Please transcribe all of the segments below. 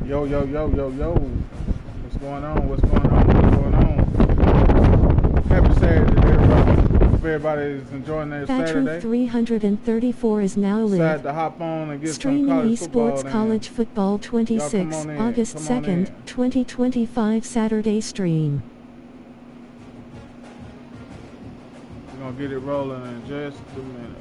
Yo, yo, yo, yo, yo. What's going on? What's going on? What's going on? Happy Saturday to everybody. Hope everybody is enjoying their Saturday. Battle 334 is now live. Decided to hop on and get Streaming some college esports football college football 26, August 2nd, 2025 Saturday stream. We're going to get it rolling in just a minute.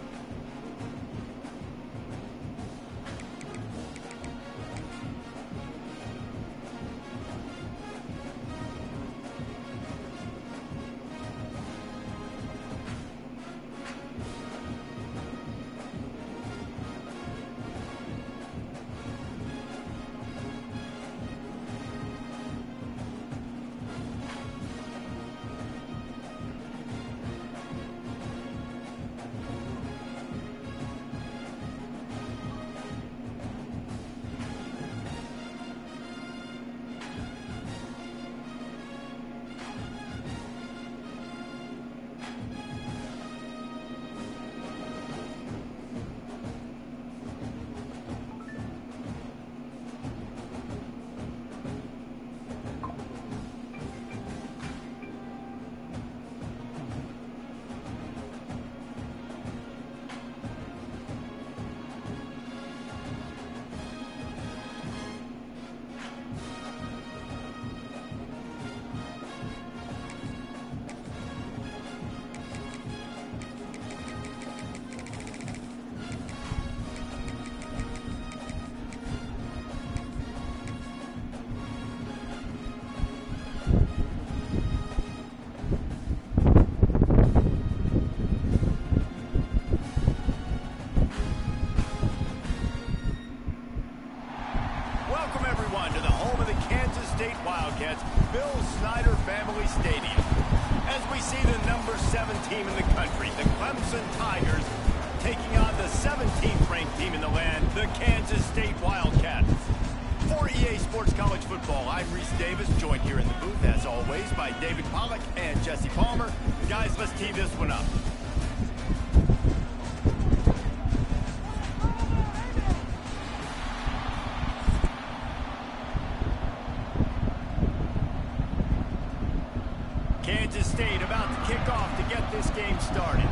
Kansas State about to kick off to get this game started.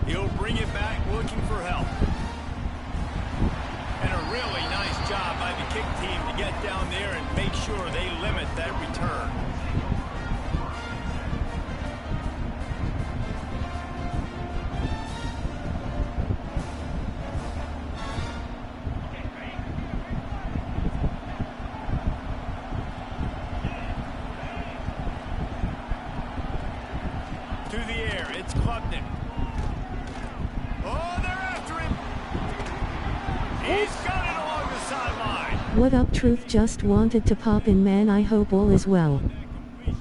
He'll bring it back looking for help. And a really nice job by the kick team to get down there and make sure they limit that return. What up, Truth? Just wanted to pop in, man. I hope all is well.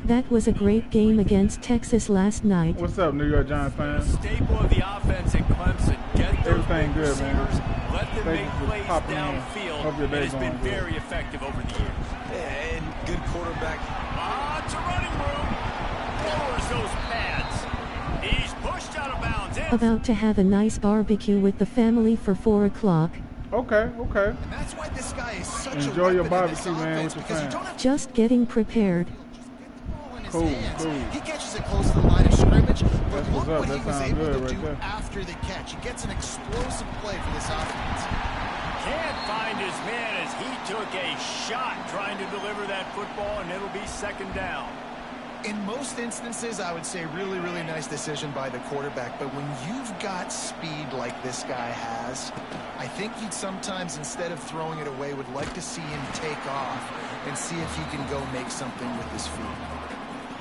That was a great game against Texas last night. What's up, New York Giants fans? Staple of the offense in Clemson. Get those everything good, receivers, man. let them make plays downfield. It has been very effective over the years. Yeah, and good quarterback. It's a running room. Lowers those pads. He's pushed out of bounds. About to have a nice barbecue with the family for 4 o'clock. Okay. That's why this guy is such Enjoy your barbecue, man, with your fans. Just getting prepared. Cool. He catches it close to the line of scrimmage, but look what he was able to do after the catch. He gets an explosive play for this offense. Can't find his man as he took a shot trying to deliver that football, and it'll be second down. In most instances, I would say really, really nice decision by the quarterback. But when you've got speed like this guy has, I think you'd sometimes, instead of throwing it away, would like to see him take off and see if he can go make something with his feet.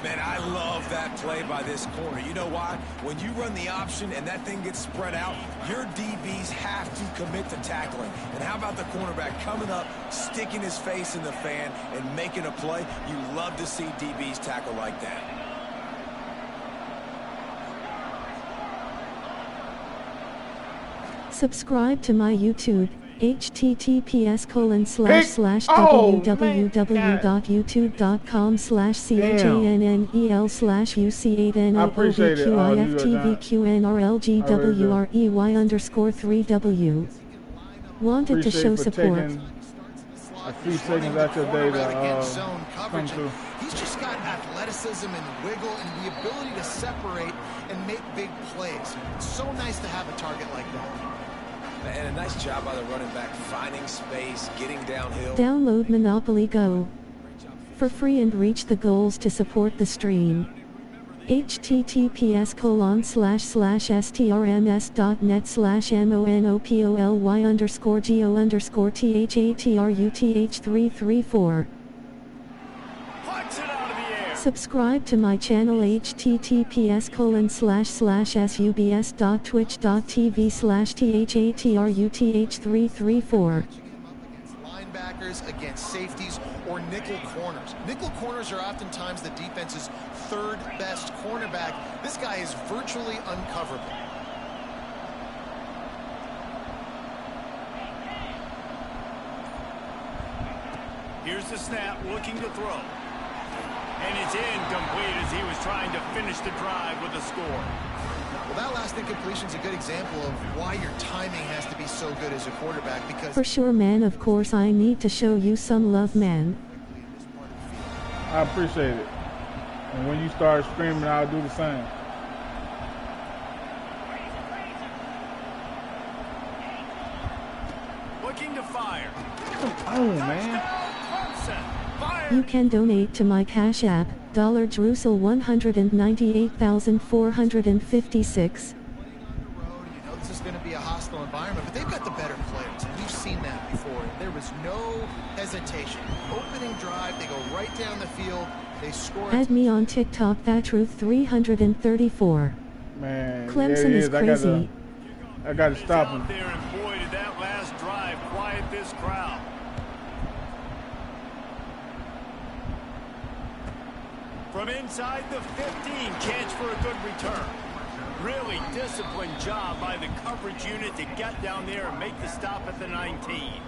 Man, I love that play by this corner. You know why? When you run the option and that thing gets spread out, your DBs have to commit to tackling. And how about the cornerback coming up, sticking his face in the fan, and making a play? You love to see DBs tackle like that. Subscribe to my YouTube https://www.youtube.com/chanelnel/wcatnrelgwrey_3w. Wanted to show support. A few seconds out your day to come through. He's just got athleticism and wiggle and the ability to separate and make big plays. It's so nice to have a target like that. And a nice job by the running back, finding space, getting downhill. Download Monopoly Go for free and reach the goals to support the stream. https://strms.net/monopoly_go_thathruth334. Subscribe to my channel https://subs.twitch.tv/thatruth334. Linebackers against safeties or nickel corners. Nickel corners are oftentimes the defense's third best cornerback. This guy is virtually uncoverable. Here's the snap, looking to throw. And it's incomplete as he was trying to finish the drive with a score. Well, that last incompletion is a good example of why your timing has to be so good as a quarterback, because For sure, man, of course I need to show you some love, man. I appreciate it. And when you start screaming, I'll do the same. Looking to fire. Oh, man. You can donate to my Cash App, $198,456. you know this is going to be a hostile environment, but they've got the better players, and we've seen that before. There was no hesitation. Opening drive, they go right down the field, they score. Add me on TikTok, thatruth334. Man, Clemson yeah, is crazy. I got to stop him. Out there, and boy, did that last drive quiet this crowd. From inside the 15, chance for a good return. Really disciplined job by the coverage unit to get down there and make the stop at the 19.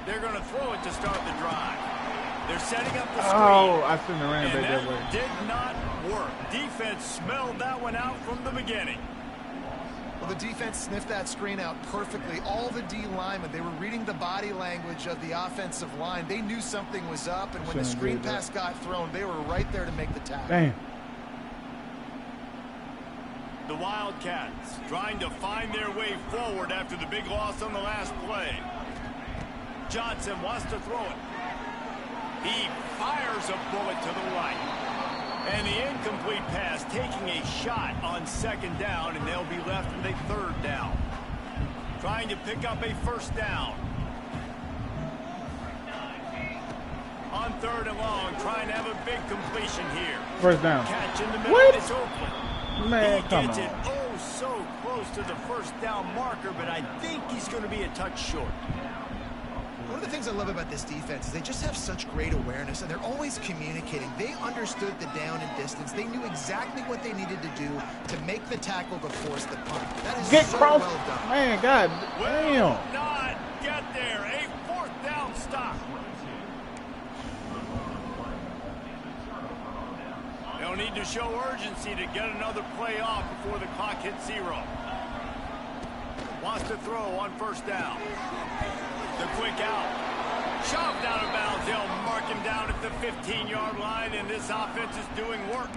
They're going to throw it to start the drive. They're setting up the screen. Oh, I shouldn't have ran And back that way. that did not work. Defense smelled that one out from the beginning. Well, the defense sniffed that screen out perfectly. All the D linemen, they were reading the body language of the offensive line. They knew something was up, and when the screen pass got thrown, they were right there to make the tackle. Damn. The Wildcats trying to find their way forward after the big loss on the last play. Johnson wants to throw it. He fires a bullet to the right. And the incomplete pass taking a shot on second down, and they'll be left with a third down. Trying to pick up a first down. On third and long, trying to have a big completion here. First down. Catch in the middle. What? It's Oakland. Man, He come gets on. it oh so close to the first down marker, but I think he's going to be a touch short. One of the things I love about this defense is they just have such great awareness, and they're always communicating. They understood the down and distance. They knew exactly what they needed to do to make the tackle to force the punt. That is Get so cross. well done. Man, God damn. Not get there. A fourth down stop. They'll need to show urgency to get another play off before the clock hits 0. Wants to throw on first down. The quick out. Shoved out of bounds. They'll mark him down at the 15-yard line, and this offense is doing work.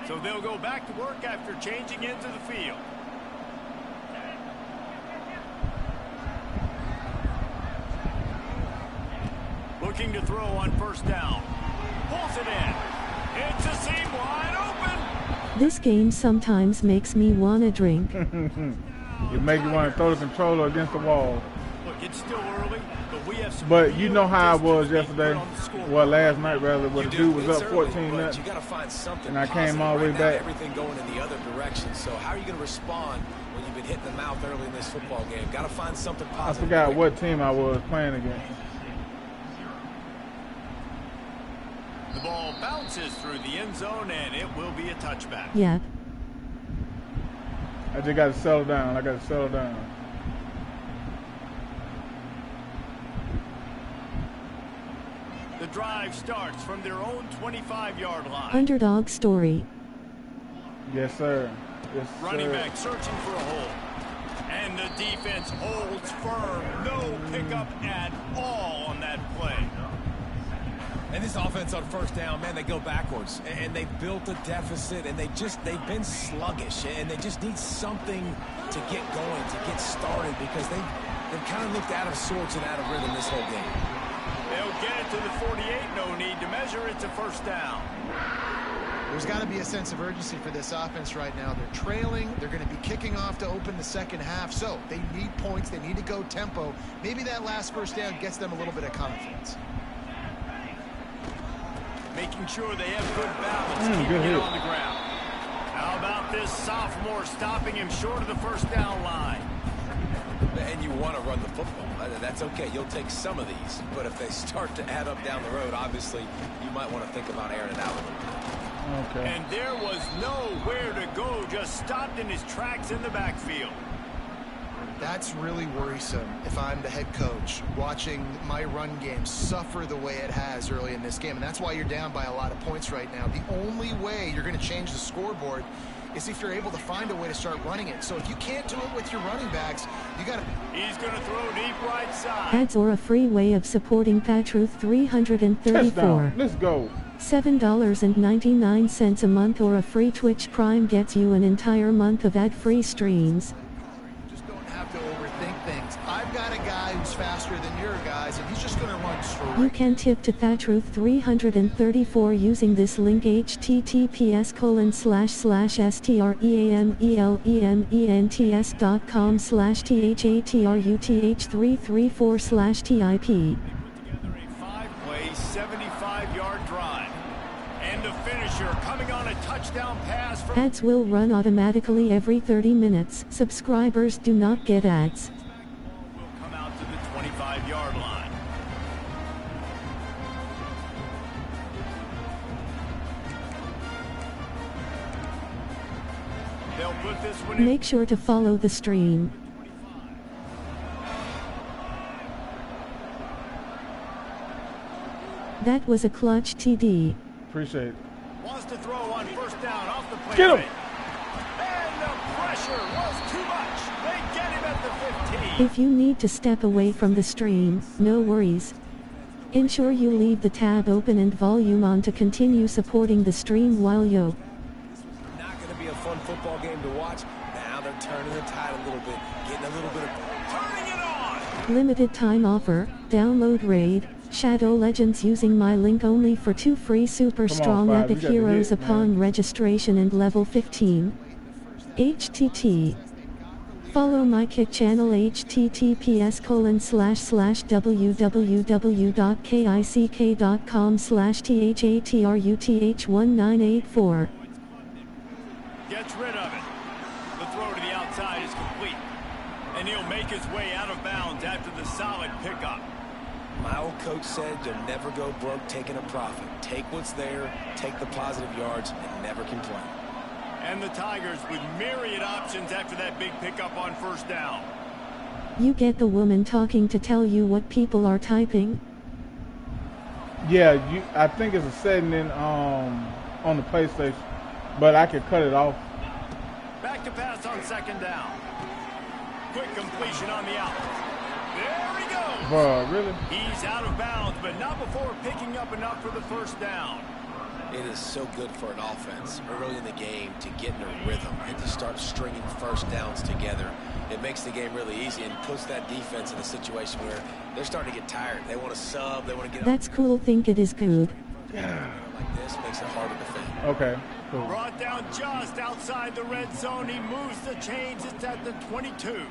So they'll go back to work after changing into the field. Looking to throw on first down. Pulls it in. It's a seam wide open. This game sometimes makes me wanna drink. It make you want to throw the controller against the wall. Look, it's still early, but we have some. But you know how I was distance to yesterday. put on the scoreboard. Well, last night rather, where the dude was It's up early, 14 but nothing. you got to find something And I came all the way positive. Right now, back. everything going in the other direction. So how are you going to respond when you've been hit in the mouth early in this football game? Got to find something I positive. forgot quick. what team I was playing against. The ball bounces through the end zone, and it will be a touchback. Yep. I just got to settle down. I got to settle down. The drive starts from their own 25-yard line. Underdog story. Yes, sir. Yes, sir. Running back searching for a hole. And the defense holds firm. No pickup at all on that play. And this offense on first down, man, they go backwards. And they built a deficit, and they've been sluggish. And they just need something to get going, to get started, because they've kind of looked out of sorts and out of rhythm this whole game. They'll get it to the 48. No need to measure. It's a first down. There's got to be a sense of urgency for this offense right now. They're trailing. They're going to be kicking off to open the second half. So they need points. They need to go tempo. Maybe that last first down gets them a little bit of confidence. Making sure they have good balance, keeping it on the ground. How about this sophomore stopping him short of the first down line? And you want to run the football. That's okay. You'll take some of these. But if they start to add up down the road, obviously, you might want to think about airing it out a little bit. Okay. And there was nowhere to go, just stopped in his tracks in the backfield. That's really worrisome if I'm the head coach watching my run game suffer the way it has early in this game. And that's why you're down by a lot of points right now. The only way you're going to change the scoreboard is if you're able to find a way to start running it. So if you can't do it with your running backs, you got to... He's going to throw deep right side. Ads or a free way of supporting Patruth 334. Touchdown. Let's go. $7.99 a month or a free Twitch Prime gets you an entire month of ad-free streams. You just don't have to overthink things. I've got a guy who's faster than your guys, and he's just going to run straight. You can tip to Patruth 334 using this link https://streaments.com/THATRUTH334/TIP. Together a 5-play, 75-yard drive. And a finisher coming on a touchdown pass from... Ads will run automatically every 30 minutes. Subscribers do not get ads. will come out to the 25-yard line. They'll put this one in. Make sure to follow the stream. That was a clutch TD. Appreciate it. Wants to throw on first down off the play. Get him! fake. And the pressure was too much. They get him at the 15. If you need to step away from the stream, no worries. Ensure you leave the tab open and volume on to continue supporting the stream while you. Not going to be a fun football game to watch. Now they're turning the tide a little bit, getting a little bit of... Turning it on. Limited time offer, download Raid, Shadow Legends using my link only for 2 free super Come on, strong Five, epic you got the heroes hit, upon man. registration and level 15. HTT. Follow my kick channel https://www.kick.com/THATRUTH1984. Gets rid of it. The throw to the outside is complete. And he'll make his way out of bounds after the solid pickup. My old coach said you'll never go broke taking a profit. Take what's there, take the positive yards, and never complain. And the Tigers with myriad options after that big pickup on first down. You get the woman talking to tell you what people are typing? Yeah, I think it's a setting in on the PlayStation, but I could cut it off. Back to pass on second down. Quick completion on the out. There he goes. Bruh, really? He's out of bounds, but not before picking up enough for the first down. It is so good for an offense early in the game to get in a rhythm and to start stringing first downs together. It makes the game really easy and puts that defense in a situation where they're starting to get tired. They want to sub, they want to get That's cool, think it is good. like this, makes it hard to defend. Okay. Cool. Brought down just outside the red zone. He moves the chains. It's at the 22.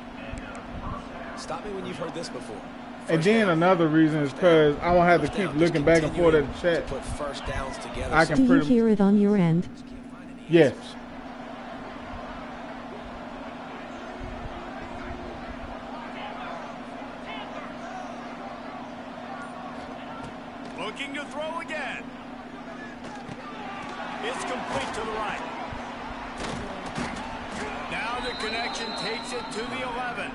Stop me when you've heard this before. And then another reason is because I won't have to keep looking back and forth at the chat. Put first downs together. I Do can you pretty hear it on your end? yes. Looking to throw again. It's complete to the right. Now the connection takes it to the 11.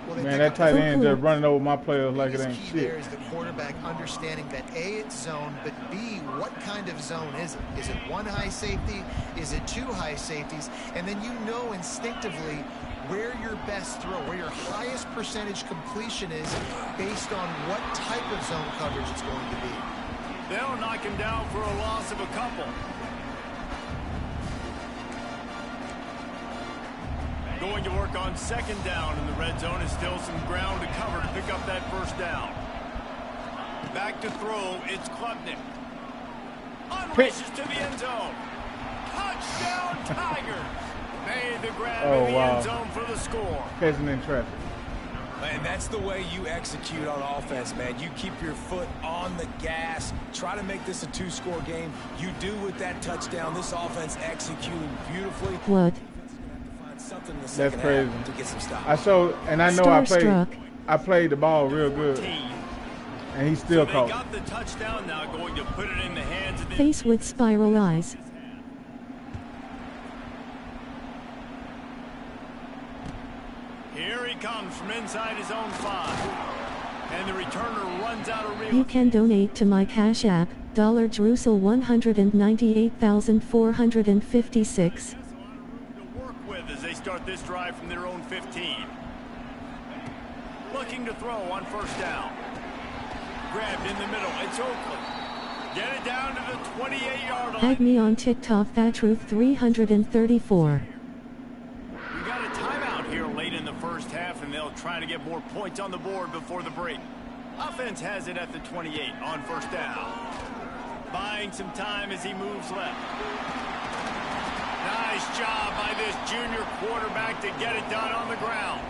Well, they Man, pick that up tight the end just running over my players like it biggest ain't key there shit. is the quarterback understanding that A, it's zone, but B, what kind of zone is it? Is it one high safety? Is it two high safeties? And then you know instinctively where your best throw, where your highest percentage completion is based on what type of zone coverage it's going to be. They'll knock him down for a loss of a couple. Going to work on second down in the red zone. Is still some ground to cover to pick up that first down. Back to throw. It's Klubnik. Unleashes to the end zone. Touchdown Tigers. Made the grab in the end zone for the score. Catching in traffic. And that's the way you execute on offense, man. You keep your foot on the gas. Try to make this a two-score game. You do with that touchdown. This offense executing beautifully. What? That's crazy. To get some stops. I showed, and I know Starstruck. I played the ball real good, and he still They caught. got the touchdown, now going to put it in the hands of the... Face with spiral eyes. Here he comes from inside his own 5. And the returner runs out of real... You can donate to my Cash App, $Drusel 198,456. to work with as they start this drive from their own 15. Looking to throw on first down. Grabbed in the middle. It's Oakland. Get it down to the 28-yard line. Add me on TikTok, Thatruth334. We got a timeout here late in the first half, and they'll try to get more points on the board before the break. Offense has it at the 28 on first down. Buying some time as he moves left. Nice job by this junior quarterback to get it done on the ground.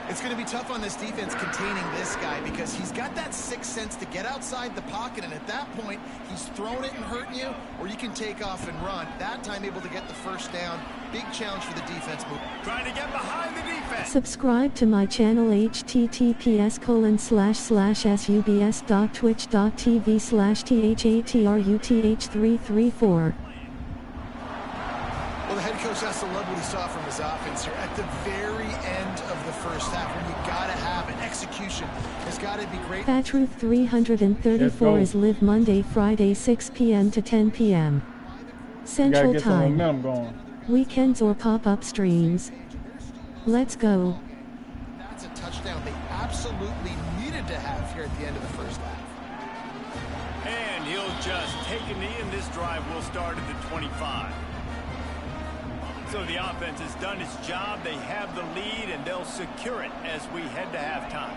It's going to be tough on this defense containing this guy because he's got that sixth sense to get outside the pocket, and at that point, he's throwing it and hurting you, or you can take off and run. That time able to get the first down. Big challenge for the defense move. Trying to get behind the defense. Subscribe to my channel https://subs.twitch.tv/THATRUTH334. Well, the head coach has to love what he saw from his offense here at the very end of the first half, when you got to have it. Execution has got to be great. Thatruth334 is live Monday, Friday 6 p.m. to 10 p.m. You gotta Central get some Time. momentum going. Weekends or pop-up streams. Let's go. That's a touchdown they absolutely needed to have here at the end of the first half. And he'll just take a knee, and this drive will start at the 25. So the offense has done its job. They have the lead, and they'll secure it as we head to halftime.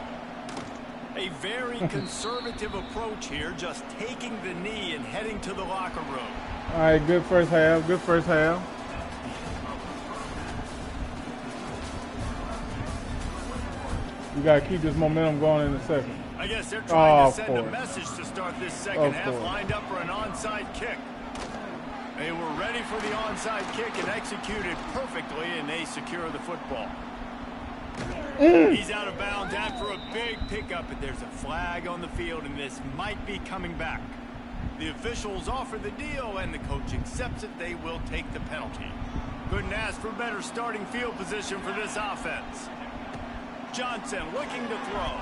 A very conservative approach here, just taking the knee and heading to the locker room. All right, good first half. Good first half. You gotta keep this momentum going in the second. I guess they're trying Oh, to send a message to start this second half, lined up for an onside kick. They were ready for the onside kick and executed perfectly, and they secure the football. He's out of bounds after a big pickup, and there's a flag on the field, and this might be coming back. The officials offer the deal, and the coach accepts it. They will take the penalty. Couldn't ask for better starting field position for this offense. Johnson looking to throw.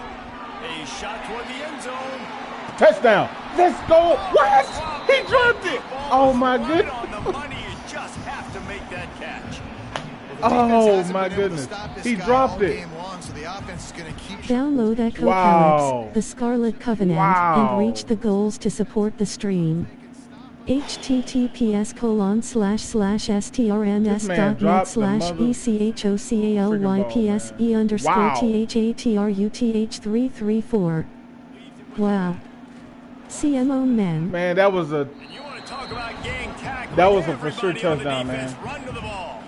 A shot toward the end zone. Touchdown. Let's go. What? He dropped it. Oh, my Right goodness. on the money. You just have to make that catch. Oh, my goodness. He dropped it. Download Echo Wow. Calyx, the Scarlet Covenant, Wow. and reach the goals to support the stream. https://stRN.net/ECHOCALYPSE_THATRUTH334. Wow. CMO men. Man, that was a And you want to talk about gang tackling. That was a for sure touchdown, man. Run to the ball.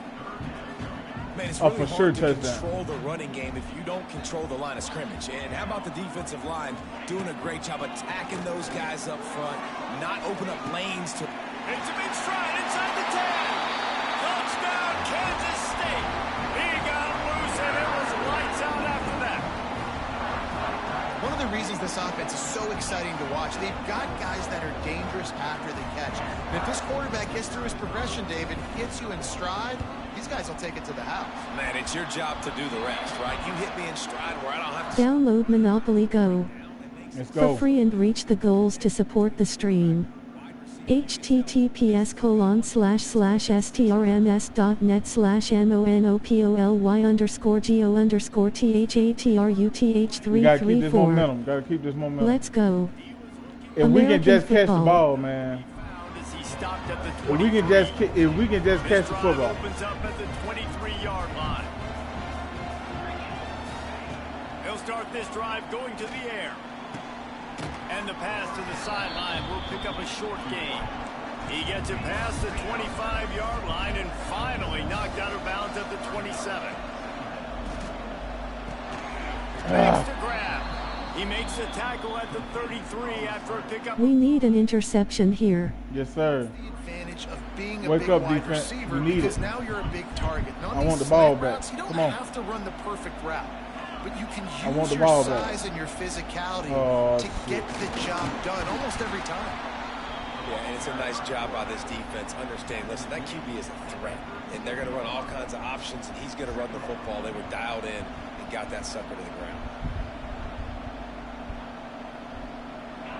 Man, it's Oh, really for sure hard to touchdown. control the running game if you don't control the line of scrimmage. And how about the defensive line doing a great job attacking those guys up front, not open up lanes to... It's a big stride inside the 10. Touchdown, Kansas State. He got loose, and it was lights out after that. One of the reasons this offense is so exciting to watch, they've got guys that are dangerous after the catch. And if this quarterback gets through his progression, David, hits you in stride, these guys will take it to the house. Man, it's your job to do the rest, right? You hit me in stride where I don't have to... Download Monopoly Go Let's for go. free and reach the goals to support the stream. https://stRMS.net/monopoly_go_THATRUTH334. We gotta keep this momentum. Gotta keep this momentum. Let's go. If we can American just catch the football. ball, man. As he stopped at the If we can just catch the This drive football. opens up at the 23-yard line. He'll start this drive going to the air. And the pass to the sideline will pick up a short gain. He gets it past the 25-yard line and finally knocked out of bounds at the 27. Makes the grab. He makes the tackle at the 33 after a pickup. We need an interception here. Yes, sir. The advantage of being a Wake big up, wide defense. receiver You need because it. now you're a big target. And on I these want the ball slant back. routes, you don't Come on. have to run the perfect route, but you can I want use the your ball back. size and your physicality Oh, to get the job done almost every time. Yeah, and it's a nice job by this defense. Understand, listen, that QB is a threat, and they're going to run all kinds of options, and he's going to run the football. They were dialed in and got that sucker to the ground.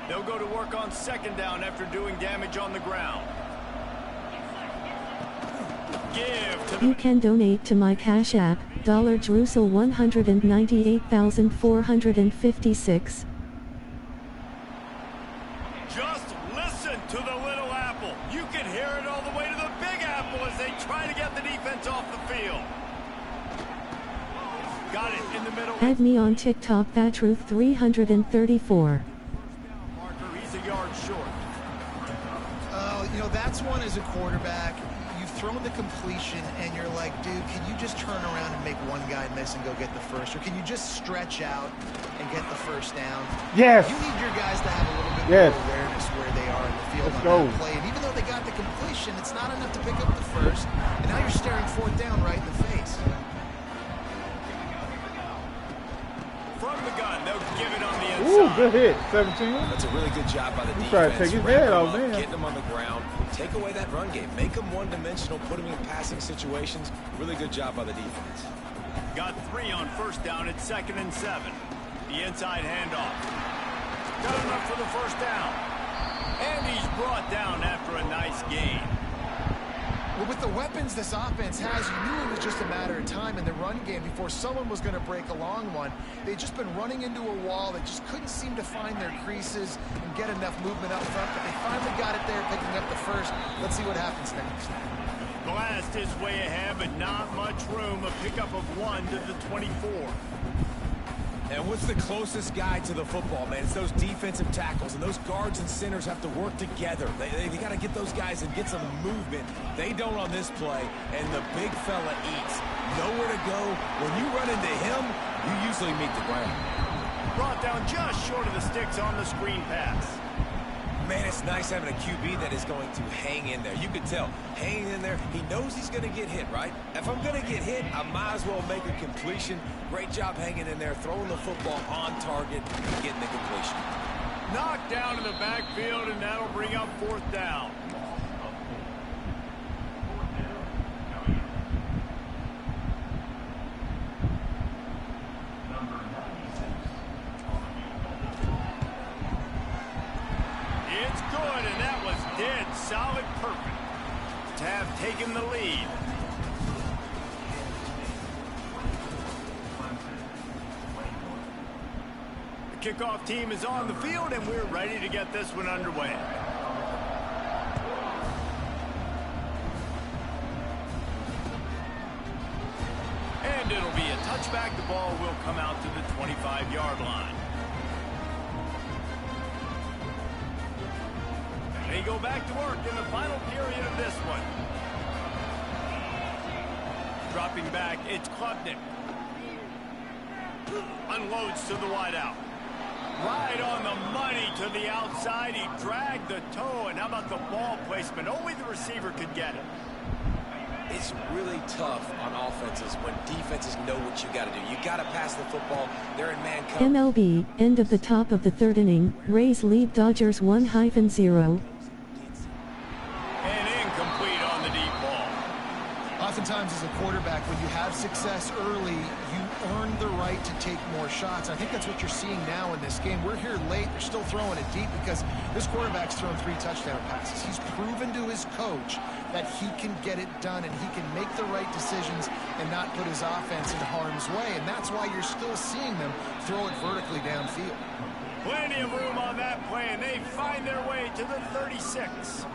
They'll go to work on second down after doing damage on the ground. Give to You the... can donate to my Cash App, $198,456. Just listen to the Little Apple. You can hear it all the way to the Big Apple as they try to get the defense off the field. Got it in the middle. Add me on TikTok, Batruth334. Marker, he's a yard short. You know, that's one as a quarterback. You've thrown the completion, and you're like, dude, can you just turn around and make one guy miss and go get the first? Or can you just stretch out and get the first down? Yes. You need your guys to have a little bit Yes. more awareness where they are in the field Let's on go. that play. And even though they got the completion, it's not enough to pick up the first. And now you're staring fourth down right in the face. From the gun, they'll give it on the Ooh, inside. good hit. 17. That's a really good job by the He defense. tried to take his Wrap head him off up, there. Getting him on the ground. Take away that run game. Make them one-dimensional. Put them in passing situations. Really good job by the defense. Got 3 on first down at 2nd and 7. The inside handoff. Got enough for the first down. And he's brought down after a nice gain. Well, with the weapons this offense has, you knew it was just a matter of time in the run game before someone was going to break a long one. They'd just been running into a wall. They just couldn't seem to find their creases and get enough movement up front, but they finally got it there, picking up the first. Let's see what happens next. Blast is way ahead, but not much room. A pickup of 1 to the 24. And what's the closest guy to the football, man? It's those defensive tackles, and those guards and centers have to work together. They got to get those guys and get some movement. They don't on this play, and the big fella eats. Nowhere to go. When you run into him, you usually meet the ground. Brought down just short of the sticks on the screen pass. Man, it's nice having a QB that is going to hang in there. You could tell, hanging in there, he knows he's going to get hit, right? If I'm going to get hit, I might as well make a completion. Great job hanging in there, throwing the football on target, and getting the completion. Knocked down in the backfield, and that'll bring up 4th down. It's good, and that was dead solid perfect to have taken the lead. The kickoff team is on the field, and we're ready to get this one underway. And it'll be a touchback. The ball will come out to the 25-yard line. They go back to work in the final period of this one. Dropping back, it's Klubnik. Unloads to the wideout. Right on the money to the outside. He dragged the toe, and how about the ball placement? Only the receiver could get it. It's really tough on offenses when defenses know what you got to do. You got to pass the football. They're in man coverage. MLB, end of the top of the third inning, Rays lead Dodgers 1-0. And incomplete on the deep ball. Oftentimes as a quarterback, when you have success early, you earn the right to take more shots. I think that's what you're seeing now in this game. We're here late. They're still throwing it deep because this quarterback's thrown 3 touchdown passes. He's proven to his coach that he can get it done and he can make the right decisions and not put his offense in harm's way. And that's why you're still seeing them throw it vertically downfield. Plenty of room on that play, and they find their way to the 36.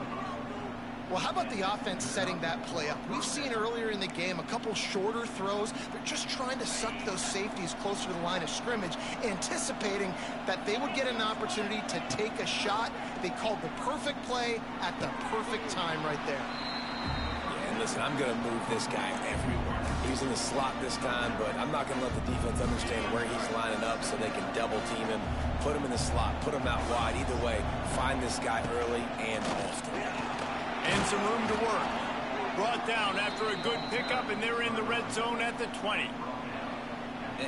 Well, how about the offense setting that play up? We've seen earlier in the game a couple shorter throws. They're just trying to suck those safeties closer to the line of scrimmage, anticipating that they would get an opportunity to take a shot. They called the perfect play at the perfect time right there. Yeah, and listen, I'm going to move this guy everywhere. He's in the slot this time, but I'm not going to let the defense understand where he's lining up so they can double team him, put him in the slot, put him out wide. Either way, find this guy early and often. And some room to work. Brought down after a good pickup, and they're in the red zone at the 20.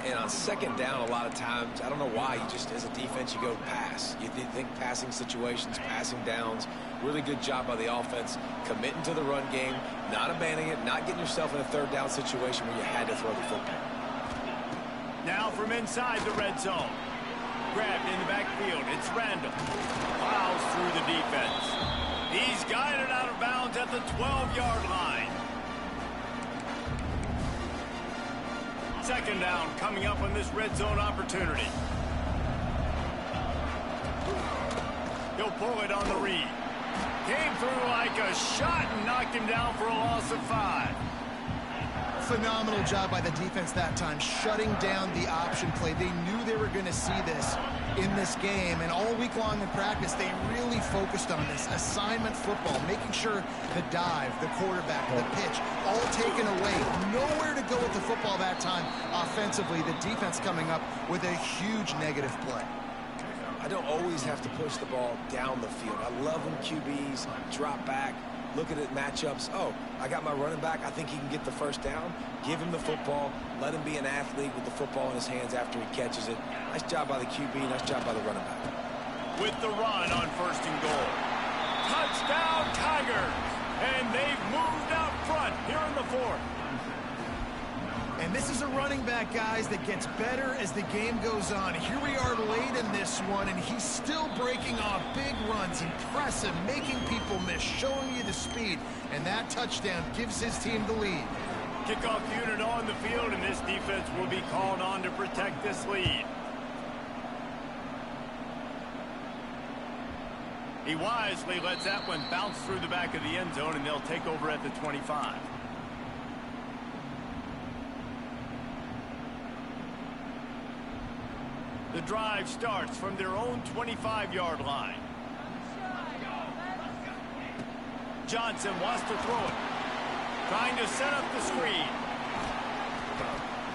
And on second down, a lot of times, I don't know why, you just, as a defense, you go pass. You think passing situations, passing downs. Really good job by the offense, committing to the run game, not abandoning it, not getting yourself in a third down situation where you had to throw the football. Now from inside the red zone. Grabbed in the backfield. It's Randall. Plows through the defense. He's guided out of bounds at the 12-yard line. Second down coming up on this red zone opportunity. He'll pull it on the read. Came through like a shot and knocked him down for a loss of 5. Phenomenal job by the defense that time, shutting down the option play. They knew they were going to see this in this game, and all week long in practice, they really focused on this assignment football, making sure the dive, the quarterback, the pitch, all taken away. Nowhere to go with the football that time offensively. The defense coming up with a huge negative play. I don't always have to push the ball down the field. I love when QBs drop back, look at it, matchups. Oh, I got my running back. I think he can get the first down. Give him the football. Let him be an athlete with the football in his hands after he catches it. Nice job by the QB. Nice job by the running back. With the run on 1st and goal. Touchdown, Tigers! And they've moved out front here in the 4th. And this is a running back, guys, that gets better as the game goes on. Here we are late in this one, and he's still breaking off big runs. Impressive, making people miss, showing you the speed. And that touchdown gives his team the lead. Kickoff unit on the field, and this defense will be called on to protect this lead. He wisely lets that one bounce through the back of the end zone, and they'll take over at the 25. The drive starts from their own 25-yard line. Johnson wants to throw it. Trying to set up the screen.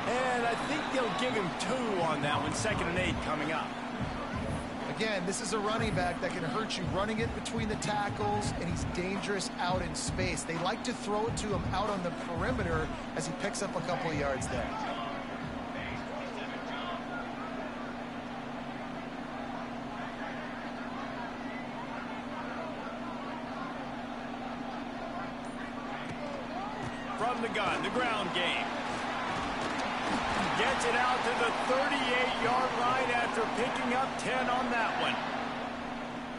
And I think they'll give him 2 on that one. 2nd and 8 coming up. Again, this is a running back that can hurt you running it between the tackles, and he's dangerous out in space. They like to throw it to him out on the perimeter as he picks up a couple of yards there. From the gun, the ground game. Gets it out to the 38-yard line after picking up 10 on that one.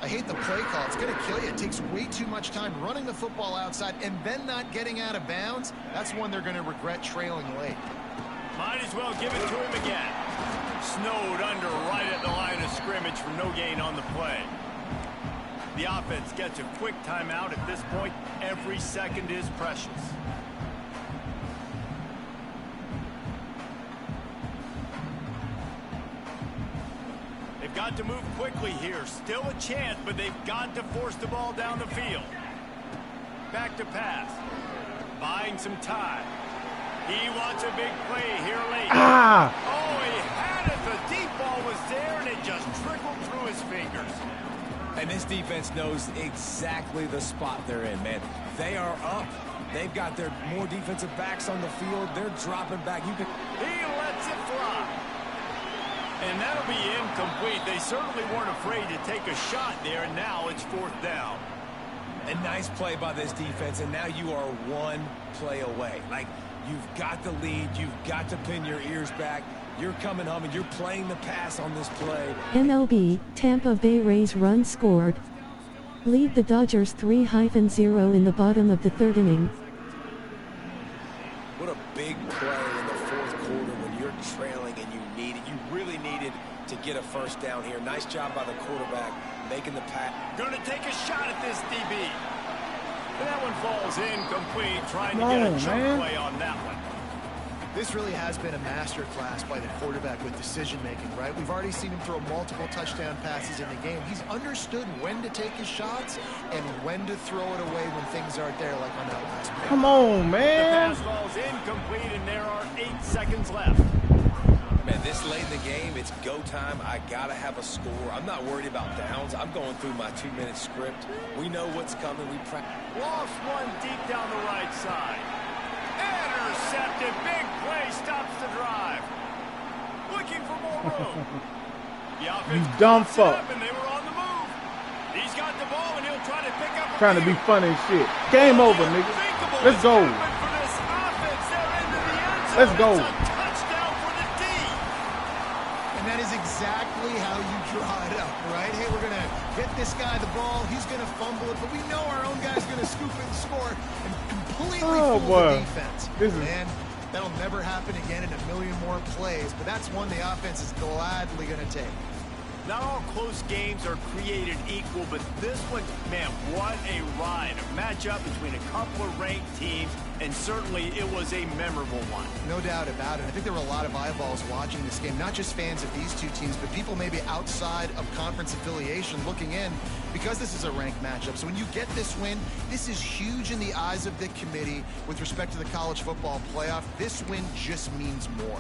I hate the play call. It's going to kill you. It takes way too much time running the football outside and then not getting out of bounds. That's one they're going to regret trailing late. Might as well give it to him again. Snowed under right at the line of scrimmage for no gain on the play. The offense gets a quick timeout at this point. Every second is precious. They've got to move quickly here. Still a chance, but they've got to force the ball down the field. Back to pass. Buying some time. He wants a big play here late. Ah! Oh, he had it. The deep ball was there, and it just trickled through his fingers. And this defense knows exactly the spot they're in, man. They are up. They've got their more defensive backs on the field. They're dropping back. He lets it fly. And that'll be incomplete. They certainly weren't afraid to take a shot there, and now it's 4th down. A nice play by this defense, and now you are one play away. Like, you've got the lead. You've got to pin your ears back. You're coming home, and you're playing the pass on this play. MLB, Tampa Bay Rays run scored. Lead the Dodgers 3-0 in the bottom of the 3rd inning. What a big play in the 4th quarter when you're trailing and you need it. You really needed to get a first down here. Nice job by the quarterback making the pass. Going to take a shot at this DB. And that one falls incomplete, trying to Come get on, a jump man. play on that one. This really has been a master class by the quarterback with decision-making, right? We've already seen him throw multiple touchdown passes in the game. He's understood when to take his shots and when to throw it away when things aren't there, like on that last play. Come on, The man. pass falls incomplete, and there are 8 seconds left. Man, this late in the game, it's go time. I got to have a score. I'm not worried about downs. I'm going through my 2-minute script. We know what's coming. We practice. Lost one deep down the right side. Intercepted. Big play stops the drive. Looking for more room. The offense You dumb crossed it fuck. up, and they were on the move. He's got the ball, and he'll try to pick up a Trying to be few. funny and shit. Game over, nigga. Unthinkable Let's has go. happened for this offense. They're into the end zone. Let's go. It's a touchdown for the D. And that is exactly how you draw it up, right? Hey, we're going to get this guy the ball. He's going to fumble it, but we know our own guy's going to scoop it and score and completely Oh, fool boy. the defense. This is- And that'll never happen again in a million more plays, but that's one the offense is gladly going to take. Not all close games are created equal, but this one, man, what a ride. A matchup between a couple of ranked teams, and certainly it was a memorable one. No doubt about it. I think there were a lot of eyeballs watching this game, not just fans of these two teams, but people maybe outside of conference affiliation looking in because this is a ranked matchup. So when you get this win, this is huge in the eyes of the committee with respect to the college football playoff. This win just means more.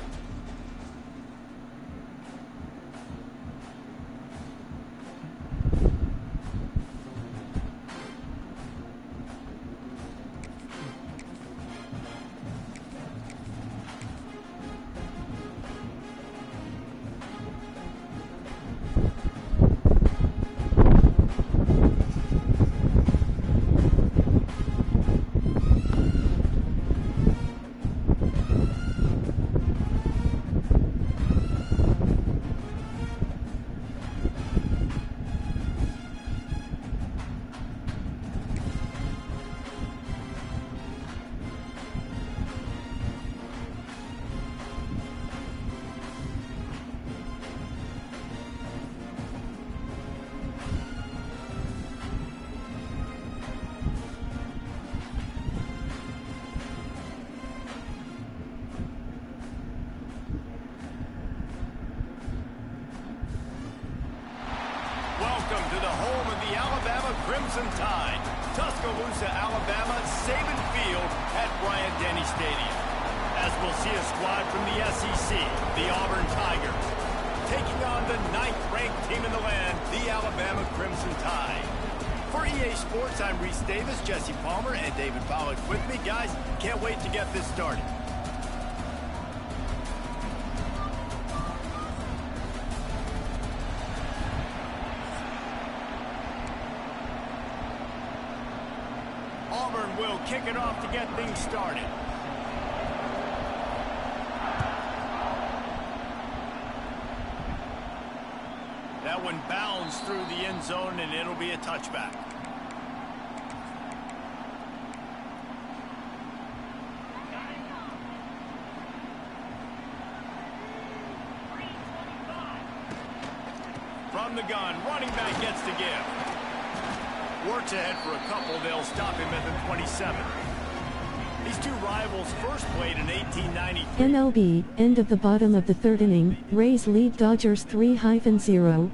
Welcome to the home of the Alabama Crimson Tide. Tuscaloosa, Alabama, Saban Field at Bryant-Denny Stadium. As we'll see a squad from the SEC, the Auburn Tigers, taking on the 9th-ranked team in the land, the Alabama Crimson Tide. For EA Sports, I'm Reese Davis, Jesse Palmer, and David Pollack with me. Guys, can't wait to get this started. Auburn will kick it off to get things started. That one bounds through the end zone, and it'll be a touchback. From the gun, running back gets to give. Works ahead for a couple. They'll stop him at the 27. These two rivals first played in 1893. MLB, end of the bottom of the 3rd inning, Rays lead Dodgers 3-0.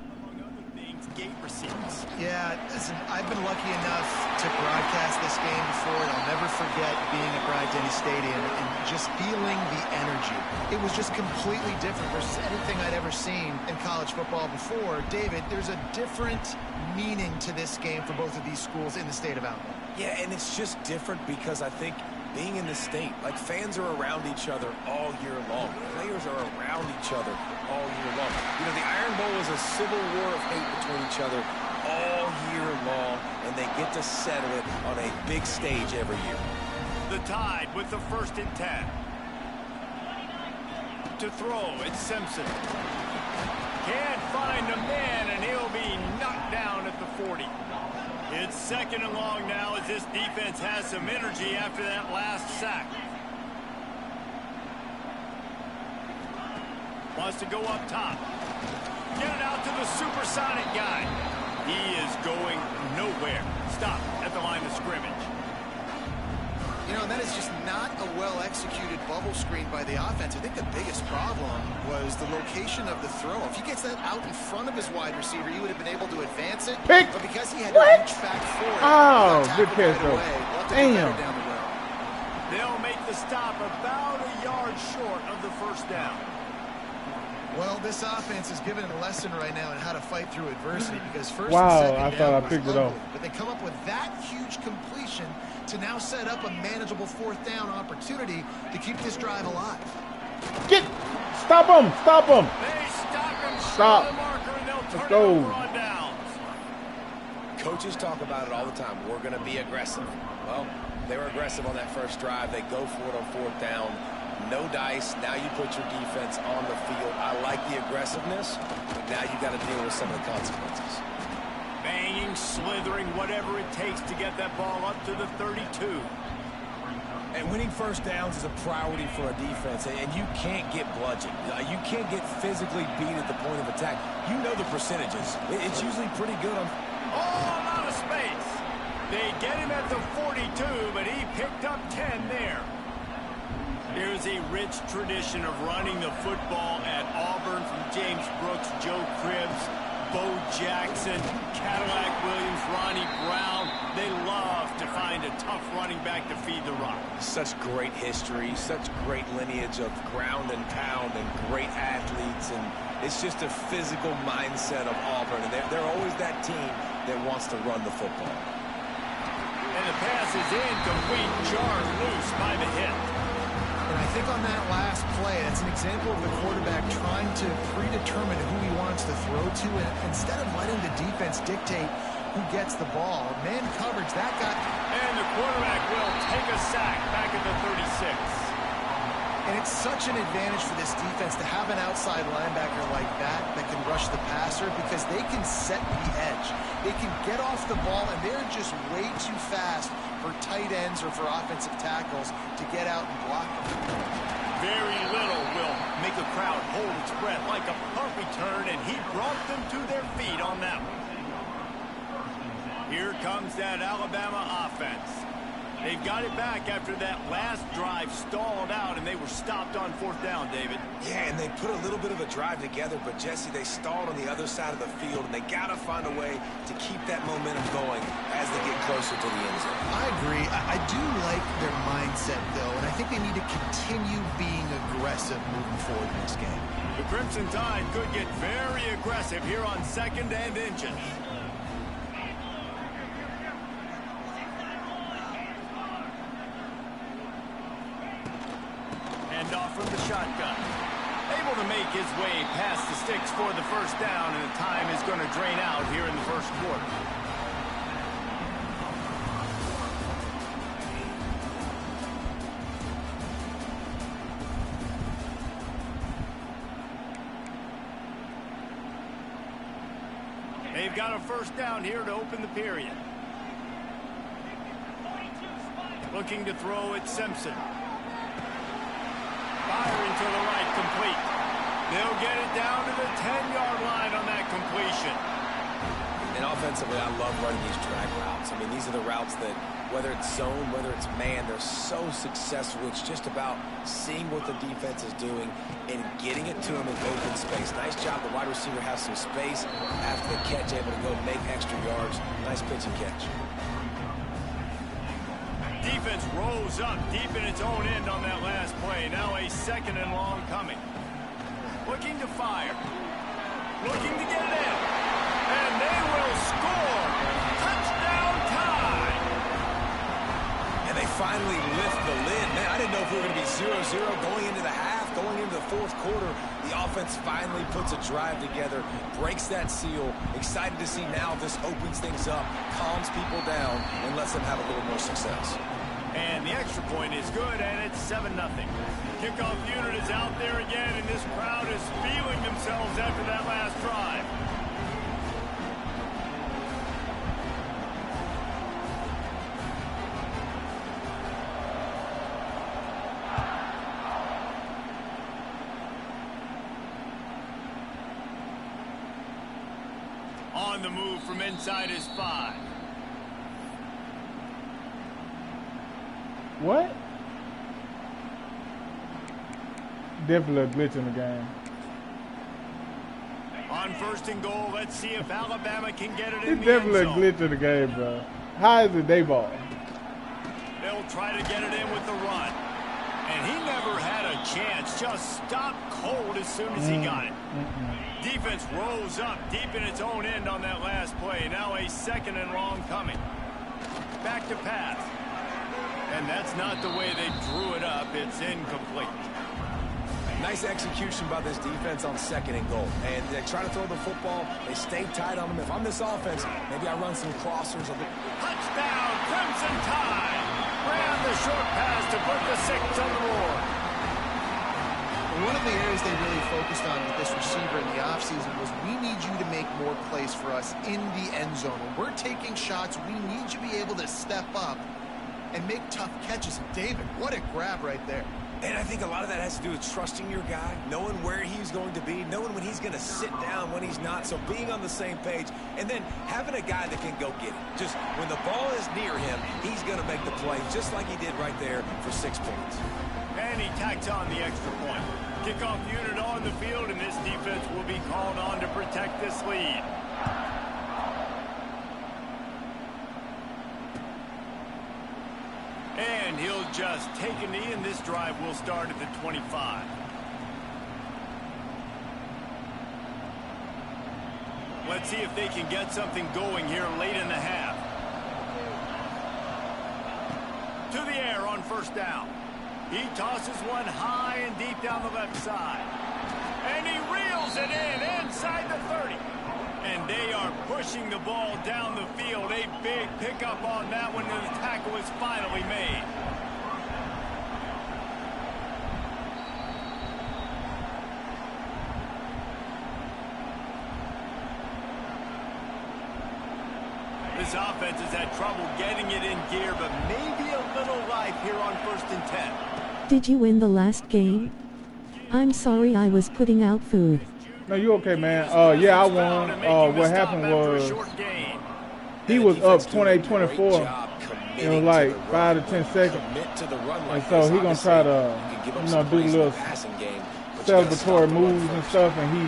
forget being at Bryant-Denny Stadium and just feeling the energy. It was just completely different versus anything I'd ever seen in college football before. David, there's a different meaning to this game for both of these schools in the state of Alabama. Yeah, and it's just different because I think being in the state, like fans are around each other all year long. Players are around each other all year long. You know, the Iron Bowl is a civil war of hate between each other all year long, and they get to settle it on a big stage every year. The Tide with the 1st and 10. To throw, it's Simpson. Can't find a man, and he'll be knocked down at the 40. It's 2nd and long now as this defense has some energy after that last sack. Wants to go up top. Get it out to the supersonic guy. He is going nowhere. Stop at the line of scrimmage. You know, that is just not a well-executed bubble screen by the offense. I think the biggest problem was the location of the throw. If he gets that out in front of his wide receiver, he would have been able to advance it. Pick. But because he had to reach back for it, Oh, good tackled catch, though. we'll Damn. down the road. They'll make the stop about a yard short of the 1st down. Well, this offense is giving a lesson right now on how to fight through adversity because first Wow, and second I down thought I was picked it ugly, off. but they come up with that huge completion to now set up a manageable 4th down opportunity to keep this drive alive. Stop him! Stop him! They stop him. Stop. The marker, and they'll Let's turn go. it over on downs. Coaches talk about it all the time. We're going to be aggressive. Well, they were aggressive on that first drive. They go for it on 4th down. No dice. Now you put your defense on the field. I like the aggressiveness, but now you got to deal with some of the consequences. Banging, slithering, whatever it takes to get that ball up to the 32. And winning 1st downs is a priority for a defense, and you can't get bludgeoned. You can't get physically beat at the point of attack. You know the percentages. It's usually pretty good on... All out of space. They get him at the 42, but he picked up 10 there. There's a rich tradition of running the football at Auburn from James Brooks, Joe Cribbs, Bo Jackson, Cadillac Williams, Ronnie Brown. They love to find a tough running back to feed the rock. Such great history, such great lineage of ground and pound and great athletes, and it's just a physical mindset of Auburn, and they're always that team that wants to run the football. And the pass is incomplete, jarred loose by the hit. And I think on that last play, that's an example of the quarterback trying to predetermine who he wants to throw to, and instead of letting the defense dictate who gets the ball, man coverage, that got... And the quarterback will take a sack back at the 36. And it's such an advantage for this defense to have an outside linebacker like that can rush the passer because they can set the edge. They can get off the ball, and they're just way too fast for tight ends or for offensive tackles to get out and block them. Very little will make a crowd hold its breath like a punt return, and he brought them to their feet on that one. Here comes that Alabama offense. They've got it back after that last drive stalled out, and they were stopped on 4th down, David. Yeah, and they put a little bit of a drive together, but, Jesse, they stalled on the other side of the field, and they got to find a way to keep that momentum going as they get closer to the end zone. I agree. I do like their mindset, though, and I think they need to continue being aggressive moving forward in this game. The Crimson Tide could get very aggressive here on 2nd and inches. Off from the shotgun. Able to make his way past the sticks for the 1st down, and the time is going to drain out here in the 1st quarter. They've got a 1st down here to open the period. Looking to throw at Simpson. Firing to the right, complete. They'll get it down to the 10-yard line on that completion. And offensively, I love running these drag routes. I mean, these are the routes that, whether it's zone, whether it's man, they're so successful. It's just about seeing what the defense is doing and getting it to them in open space. Nice job. The wide receiver has some space after the catch, able to go make extra yards. Nice pitch and catch. defense rose up deep in its own end on that last play. Now a 2nd and long coming. Looking to fire. Looking to get it in. And they will score. Touchdown tie. And they finally lift the lid. Man, I didn't know if we were going to be 0-0 going into the half, going into the 4th quarter. The offense finally puts a drive together, breaks that seal. Excited to see now this opens things up, calms people down, and lets them have a little more success. And the extra point is good, and it's 7-0. Kickoff unit is out there again, and this crowd is feeling themselves after that last drive. On the move from inside his 5. What? Definitely a glitch in the game. On 1st and goal, let's see if Alabama can get it in It's the definitely a end zone. glitch in the game, bro. How is it day ball? They'll try to get it in with the run. And he never had a chance. Just stopped cold as soon as he got it. Defense rose up deep in its own end on that last play. Now a 2nd and long coming. Back to pass. And that's not the way they drew it up. It's incomplete. Nice execution by this defense on 2nd and goal. And they try to throw the football. They stay tight on them. If I'm this offense, maybe I run some crossers. Touchdown, Crimson Tide. Ran the short pass to put the 6 on the board. One of the areas they really focused on with this receiver in the offseason was we need you to make more plays for us in the end zone. When we're taking shots, we need you to be able to step up and make tough catches. David, what a grab right there. And I think a lot of that has to do with trusting your guy, knowing where he's going to be, knowing when he's going to sit down, when he's not. So being on the same page, and then having a guy that can go get it. Just when the ball is near him, he's going to make the play, just like he did right there for 6 points. And he tacks on the extra point. Kickoff unit on the field, and this defense will be called on to protect this lead. And he'll just take a knee, and this drive will start at the 25. Let's see if they can get something going here late in the half. To the air on 1st down. He tosses one high and deep down the left side. And he reels it in inside the 30. And they are pushing the ball down the field. A big pickup on that one, and the tackle is finally made. This offense has had trouble getting it in gear, but maybe a little life here on 1st and 10. Did you win the last game? I'm sorry I was putting out food. No, you okay, man? Yeah, I won. What happened was he was up 28-24 in like 5 to 10 seconds, and so he gonna try to, do little celebratory moves and stuff, and he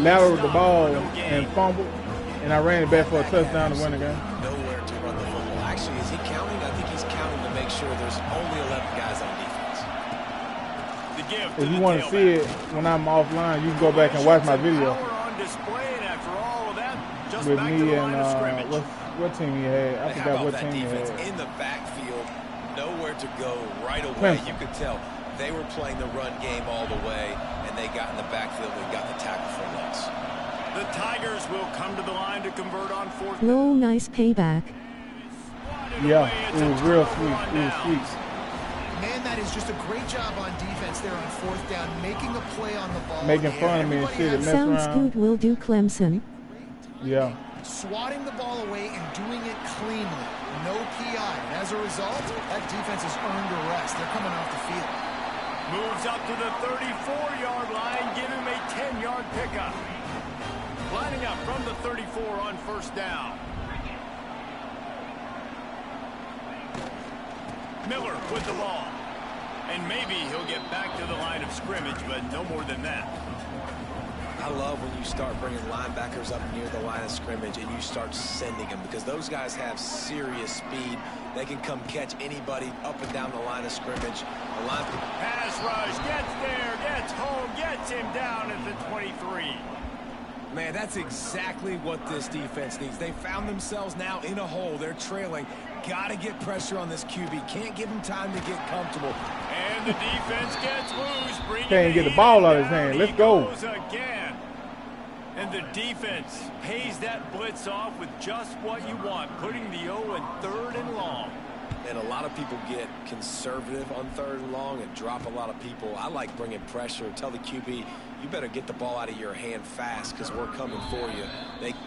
lateraled the ball and fumbled, and I ran it back for a touchdown to win the game. Nowhere to run the football. Actually, is he counting? I think he's counting to make sure there's only 11 guys on defense. If you want to see it when I'm offline, you can go back and watch my video with me and what team he had. I forgot what team he had. In the backfield, nowhere to go right away. Clemson. You could tell they were playing the run game all the way, and they got in the backfield and got the tackle for loss. The Tigers will come to the line to convert on 4th. Lol, nice payback. Yeah, it was real sweet. It was sweet. Man, that is just a great job on defense there on 4th down, making a play on the ball. Making fun of me and shit and mess Sounds around. good, will do, Clemson. Yeah. Swatting the ball away and doing it cleanly. No PI. And as a result, that defense has earned a rest. They're coming off the field. Moves up to the 34-yard line, give him a 10-yard pickup. Lining up from the 34 on 1st down. Miller with the ball. And maybe he'll get back to the line of scrimmage, but no more than that. I love when you start bringing linebackers up near the line of scrimmage and you start sending them, because those guys have serious speed. They can come catch anybody up and down the line of scrimmage. Pass rush, gets there, gets home, gets him down at the 23. Man, that's exactly what this defense needs. They found themselves now in a hole. They're trailing. Got to get pressure on this QB. Can't give him time to get comfortable. And the defense gets loose. Can't get the ball out of his hand. Let's go. Again. And the defense pays that blitz off with just what you want, putting the O in 3rd and long. And a lot of people get conservative on 3rd and long and drop a lot of people. I like bringing pressure. Tell the QB, you better get the ball out of your hand fast because we're coming for you.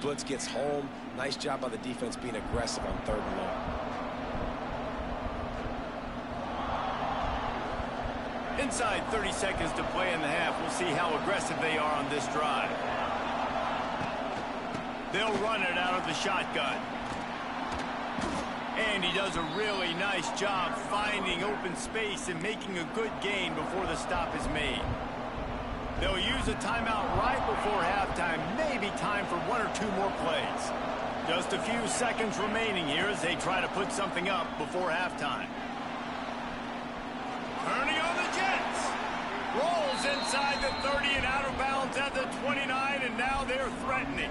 Blitz gets home. Nice job by the defense being aggressive on 3rd and long. Inside 30 seconds to play in the half. We'll see how aggressive they are on this drive. They'll run it out of the shotgun. And he does a really nice job finding open space and making a good gain before the stop is made. They'll use a timeout right before halftime. Maybe time for 1 or 2 more plays. Just a few seconds remaining here as they try to put something up before halftime. Turning on the Jets. Rolls inside the 30 and out of bounds at the 29, and now they're threatening.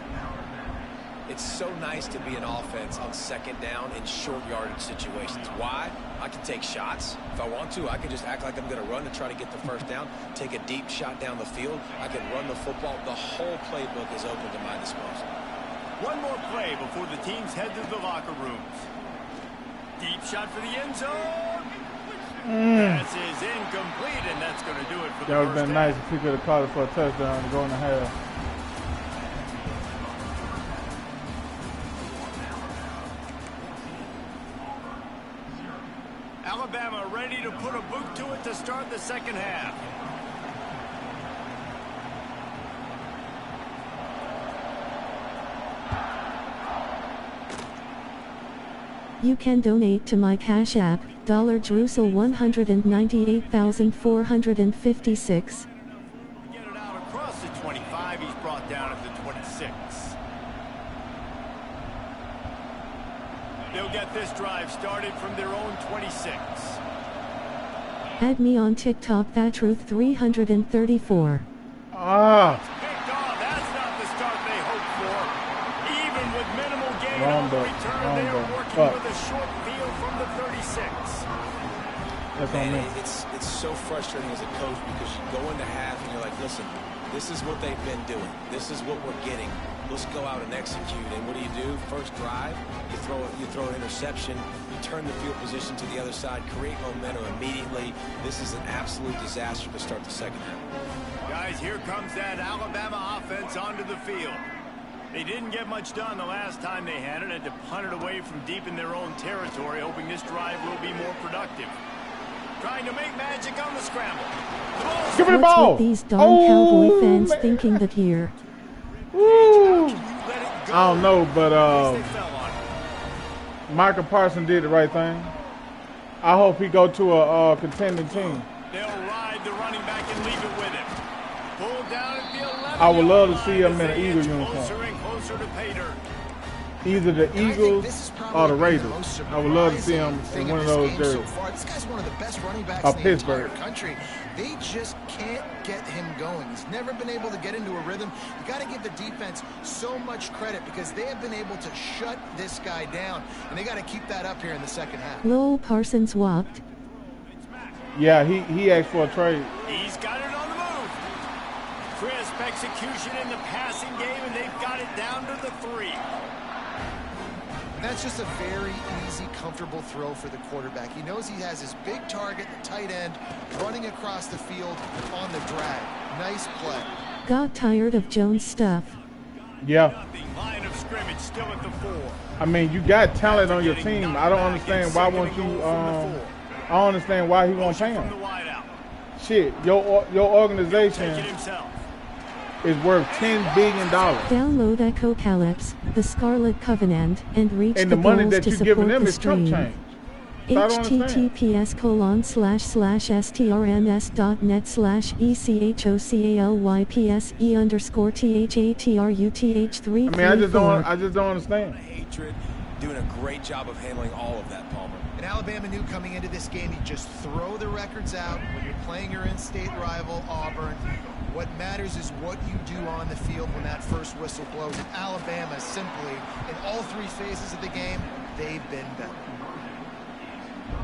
It's so nice to be an offense on 2nd down in short yardage situations. Why? I can take shots. If I want to, I can just act like I'm going to run to try to get the 1st down, take a deep shot down the field. I can run the football. The whole playbook is open to my disposal. One more play before the teams head to the locker rooms. Deep shot for the end zone. Pass is incomplete, and that's going to do it for the first half. That would have been nice if he could have caught it for a touchdown and go in the half. Alabama ready to put a boot to it to start the 2nd half. You can donate to my Cash App, $198,456. Get it out across the 25. He's brought down at the 26. They'll get this drive started from their own 26. Add me on TikTok, thattruth334. Ah. Picked off. That's not the start they hoped for. Even with minimal gain on the return, they are working with a short field from the 36. Man, it's so frustrating as a coach because you go into half and you're like, listen, this is what they've been doing. This is what we're getting. Let's go out and execute. And what do? First drive, you throw an interception, you turn the field position to the other side, create momentum immediately. This is an absolute disaster to start the 2nd half. Guys, here comes that Alabama offense onto the field. They didn't get much done the last time they had it, had to punt it away from deep in their own territory, hoping this drive will be more productive. Trying to make magic on the scramble. Give me the ball. What's with these darn Cowboy fans thinking that here? Woo. I don't know, but Micah Parsons did the right thing. I hope he go to a contending team. They'll ride the running back and leave it with him. Pulled down at the 11. I would love to see him in an Eagle uniform. Closer and closer to pay dirt. Either the Eagles or the Raiders. I would love to see him in one of those jerseys. So far, this guy's one of the best running backs in the entire country. They just can't get him going. He's never been able to get into a rhythm. You got to give the defense so much credit because they have been able to shut this guy down, and they got to keep that up here in the 2nd half. Lowell Parsons whopped. Yeah, he asked for a trade. He's got it on the move. Crisp execution in the passing game, and they've got it down to the 3. That's just a very easy, comfortable throw for the quarterback. He knows he has his big target, the tight end, running across the field on the drag. Nice play. Got tired of Jones' stuff. Yeah. Line of scrimmage still at the 4. I mean, you got talent on your team. I don't understand why won't you. I don't understand why he won't pay him. Shit, your organization is worth $10 billion. Download Echo Calypse, the Scarlet Covenant, and reach and the money goals that to you're giving support them the is chump stream. change. https://strms.net/echocalypse_THATRUTH34. I just don't understand. Hatred, doing a great job of handling all of that, Palmer. And Alabama knew coming into this game, you just throw the records out when you're playing your in-state rival, Auburn. What matters is what you do on the field when that first whistle blows. And Alabama simply, in all three phases of the game, they've been better.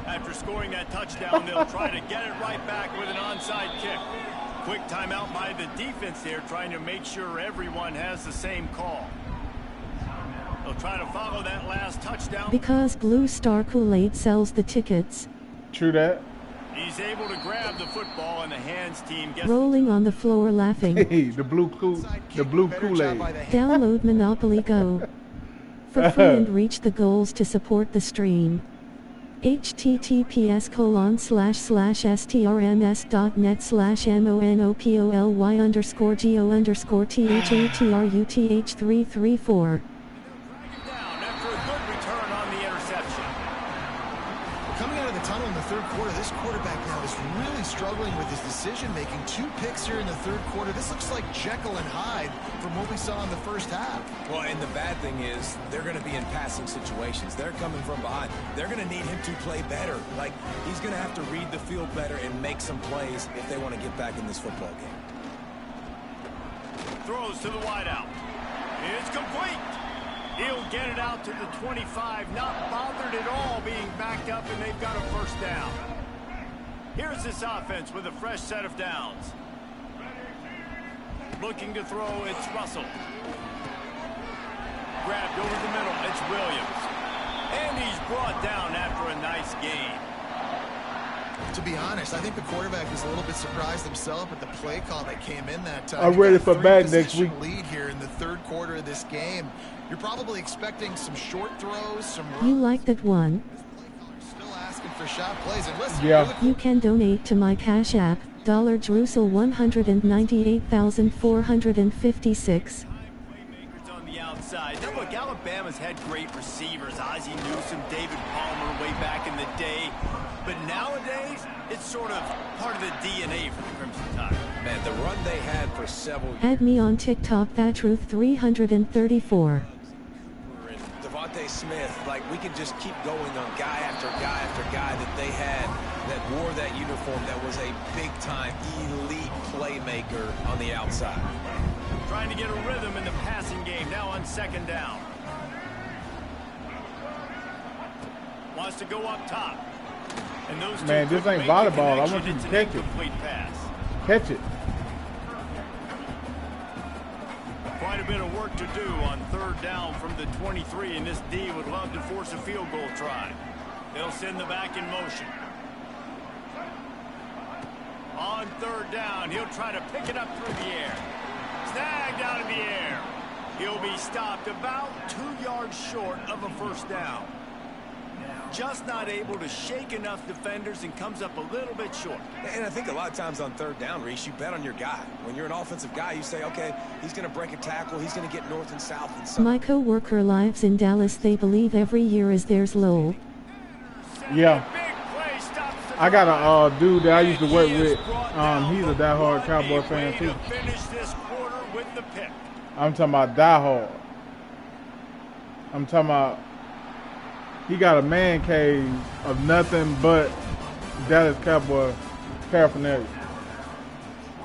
After scoring that touchdown, they'll try to get it right back with an onside kick. Quick timeout by the defense there, trying to make sure everyone has the same call. They'll try to follow that last touchdown. Because Blue Star Kool-Aid sells the tickets. True that. He's able to grab the football, and the hands team gets Rolling on the floor laughing. Hey, the blue Kool-Aid. Download Monopoly Go for free and reach the goals to support the stream. https://strms.net/monopoly_go_THATRUTH334. Tunnel in the third quarter. This quarterback now is really struggling with his decision-making. 2 picks here in the third quarter. This looks like Jekyll and Hyde from what we saw in the first half. Well, and the bad thing is they're going to be in passing situations. They're coming from behind. They're going to need him to play better. Like, he's going to have to read the field better and make some plays if they want to get back in this football game. Throws to the wideout. It's complete. He'll get it out to the 25, not bothered at all being backed up, and they've got a first down. Here's this offense with a fresh set of downs. Looking to throw, it's Russell. Grabbed over the middle, it's Williams. And he's brought down after a nice gain. To be honest, I think the quarterback was a little bit surprised himself at the play call that came in that time. I'm ready for back next week. Lead here in the third quarter of this game. You're probably expecting some short throws, some runs. You like that one? Still asking for shot plays. And listen, yeah. You can donate to my Cash App, $Jerusalem198,456. On the outside. Now look, Alabama's had great receivers. Ozzie Newsome, David Palmer way back in the day. But nowadays, it's sort of part of the DNA for the Crimson Tide. Man, the run they had for several years. Add me on TikTok, ThatTruth334. Devontae Smith, like, we could just keep going on guy after guy after guy that they had that wore that uniform that was a big-time elite playmaker on the outside. Trying to get a rhythm in the passing game now on second down. Wants to go up top. And those Man, this ain't volleyball. I want you to catch it. Catch it. Quite a bit of work to do on third down from the 23, and this D would love to force a field goal try. They'll send the back in motion. On third down, he'll try to pick it up through the air. Snagged out of the air. He'll be stopped about 2 yards short of a first down. Just not able to shake enough defenders and comes up a little bit short. And I think a lot of times on third down, Reese, you bet on your guy. When you're an offensive guy, you say, okay, he's going to break a tackle. He's going to get north and south. And My co-worker lives in Dallas. They believe every year is theirs. Lol. Yeah. I got a dude that I used to work with. He's a diehard Cowboy fan too. I'm talking about diehard. I'm talking about he got a man cave of nothing but Dallas Cowboy paraphernalia.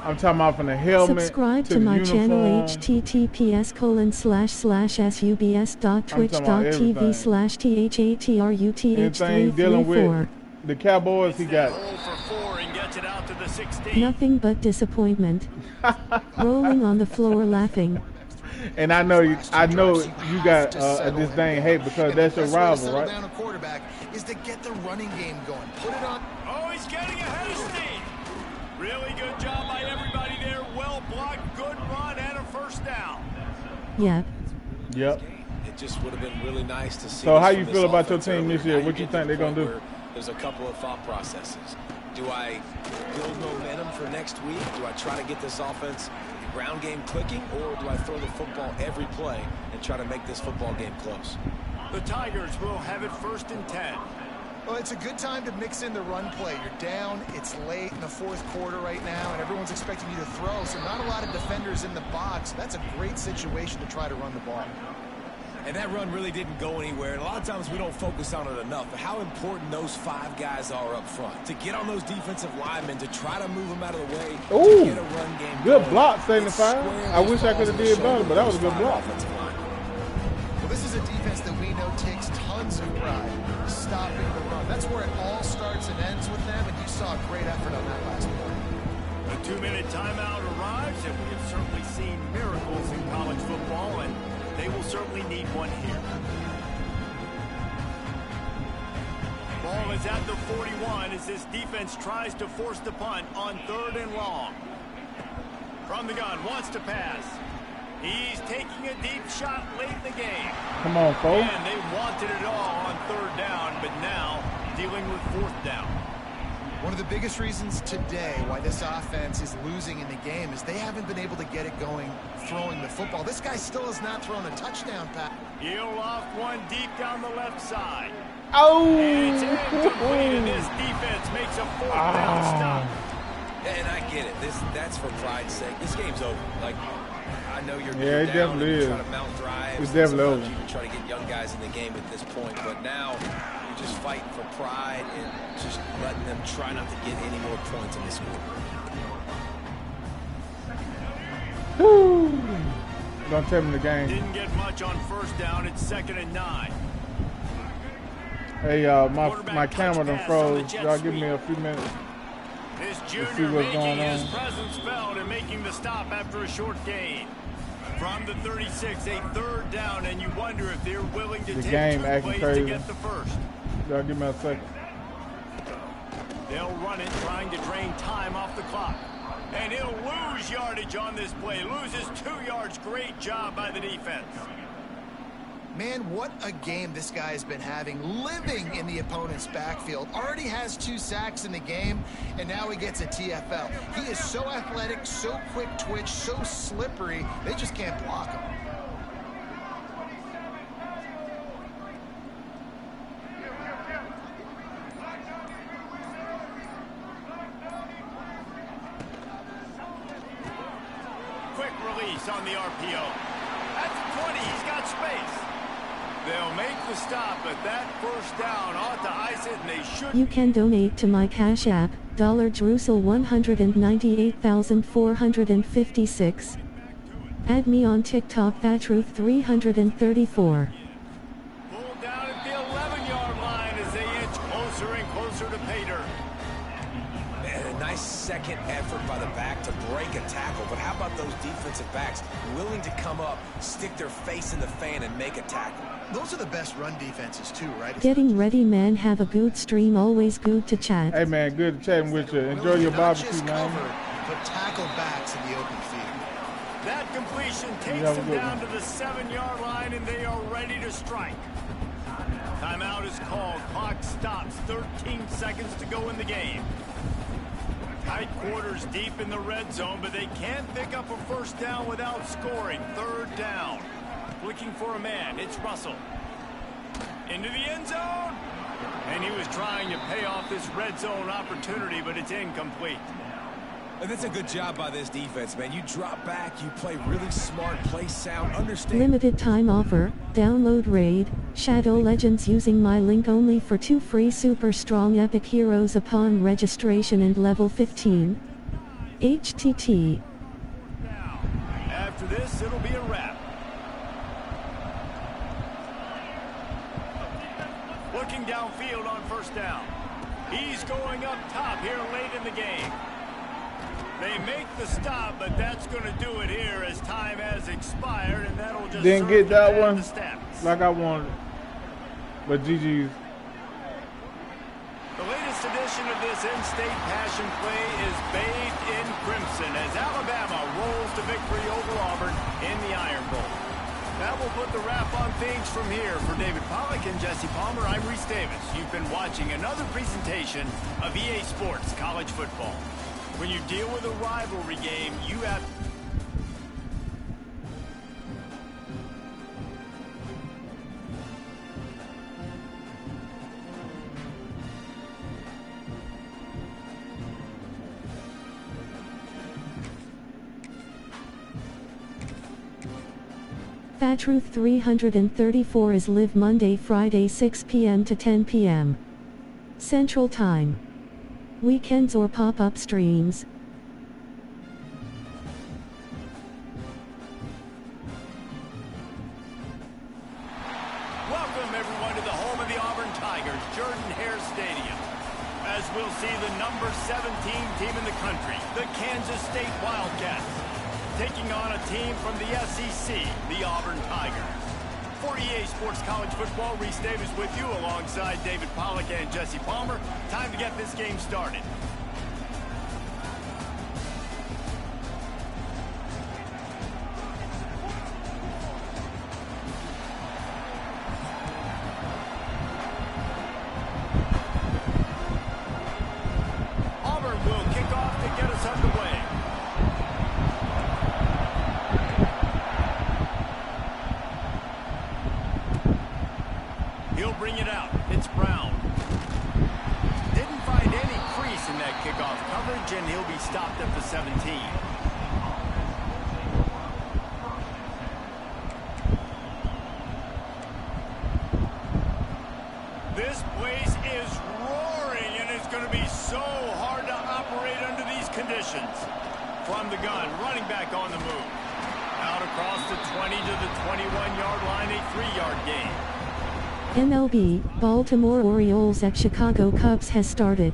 I'm talking about from the helmet Subscribe to to the my uniform. channel https://subs.twitch.tv/THATRUTH334. Anything dealing with the Cowboys, he got it. Nothing but disappointment. Rolling on the floor laughing. And I know you got this dang hate because that's your rival, right? Down a quarterback is to get the running game going. Put it on. Oh, he's getting ahead of steam. Really good job by everybody there. Well blocked, good run, and a first down. Yep. Yep. It just would have been really nice to see. So how you feel about your team this year? What you think they're going to do? There's a couple of thought processes. Do I build momentum for next week? Do I try to get this offense ground game clicking, or do I throw the football every play and try to make this football game close? The Tigers will have it 1st and 10. Well, it's a good time to mix in the run play. You're down, it's late in the fourth quarter right now, and everyone's expecting you to throw, so not a lot of defenders in the box. That's a great situation to try to run the ball. And that run really didn't go anywhere. And a lot of times we don't focus on it enough, but how important those 5 guys are up front. To get on those defensive linemen, to try to move them out of the way. Ooh, get a run game good going. block, 75. I wish I could have did better, but that was a good block. Well, this is a defense that we know takes tons of pride stopping the run. That's where it all starts and ends with them, and you saw a great effort on that last play. A 2-minute timeout arrives, and we have certainly seen miracles in college football, and they will certainly need one here. Ball is at the 41 as this defense tries to force the punt on 3rd and long. From the gun, wants to pass. He's taking a deep shot late in the game. Come on, folks. And they wanted it all on 3rd down, but now dealing with 4th down. One of the biggest reasons today why this offense is losing in the game is they haven't been able to get it going throwing the football. This guy still has not thrown a touchdown pass. He'll loft one deep down the left side. Oh! And it's incomplete, and this defense makes a 4th down stop. And I get it. That's for pride's sake. This game's over. Like, I know you're it down definitely and is. trying to mount drives. It's definitely over. You can try to get young guys in the game at this point, but now you're just fighting for pride and just letting them try not to get any more points in the score. Woo. Don't tell me the game. Didn't get much on 1st down. It's 2nd and 9. Hey, my camera done froze. Y'all give me a few minutes. This see junior what's making going his on. presence felt and making the stop after a short gain. From the 36, a 3rd down, and you wonder if they're willing to The take game 2 acting plays crazy. to get the first. Y'all give me a second. They'll run it, trying to drain time off the clock. And he'll lose yardage on this play. Loses 2 yards. Great job by the defense. Man, what a game this guy has been having, living in the opponent's backfield. Already has 2 sacks in the game, and now he gets a TFL. He is so athletic, so quick twitch, so slippery, they just can't block him. Quick release on the RPO. At the 20, he's got space. They'll make the stop, but that 1st down ought to ice it, and they should. You can donate to my Cash App, $Drusel 198,456. Add me on TikTok @Truth334. Pulled down at the 11-yard line as they inch closer and closer to pay dirt. And a nice second effort by the back to break a tackle. But how about those defensive backs willing to come up, stick their face in the fan, and make a tackle? Those are the best run defenses too, right? Getting ready, man. Have a good stream. Always good to chat. Hey, man, good chatting with you. Enjoy your Not barbecue, just man. cover, but tackle backs in the open field. That completion takes have a them good down one. to the 7-yard line, and they are ready to strike. Timeout is called. Clock stops. 13 seconds to go in the game. Tight quarters deep in the red zone, but they can't pick up a 1st down without scoring. 3rd down. Looking for a man. It's Russell. Into the end zone. And he was trying to pay off this red zone opportunity, but it's incomplete. And that's a good job by this defense, man. You drop back, you play really smart, play sound, understand. Limited time offer. Download Raid Shadow Legends using my link only for 2 free super strong epic heroes upon registration and level 15. HTT. After this, it'll be a wrap. Looking downfield on 1st down. He's going up top here late in the game. They make the stop, but that's going to do it here as time has expired, and that'll just Didn't serve get to that pad one the stats. like I wanted. But GG's. The latest edition of this in-state passion play is bathed in crimson as Alabama rolls to victory over Auburn in the Iron Bowl. That will put the wrap on things from here. For David Pollack and Jesse Palmer, I'm Reese Davis. You've been watching another presentation of EA Sports College Football. When you deal with a rivalry game, you have... Fat Truth 334 is live Monday, Friday 6 p.m. to 10 p.m. Central Time. Weekends or pop-up streams. Welcome everyone to the home of the Auburn Tigers, Jordan-Hare Stadium. As we'll see the number 17 team in the country, the Kansas State Wildcats, taking on a team from the SEC, the Auburn Tigers. For EA Sports College Football, Reese Davis with you alongside David Pollack and Jesse Palmer. Time to get this game started. Auburn will kick off to get us underway. He'll bring it out. It's Brown. Didn't find any crease in that kickoff coverage, and he'll be stopped at the 17. This place is roaring, and it's going to be so hard to operate under these conditions. From the gun, running back on the move. Out across the 20 to the 21-yard line, a 3-yard gain. MLB, Baltimore Orioles at Chicago Cubs has started.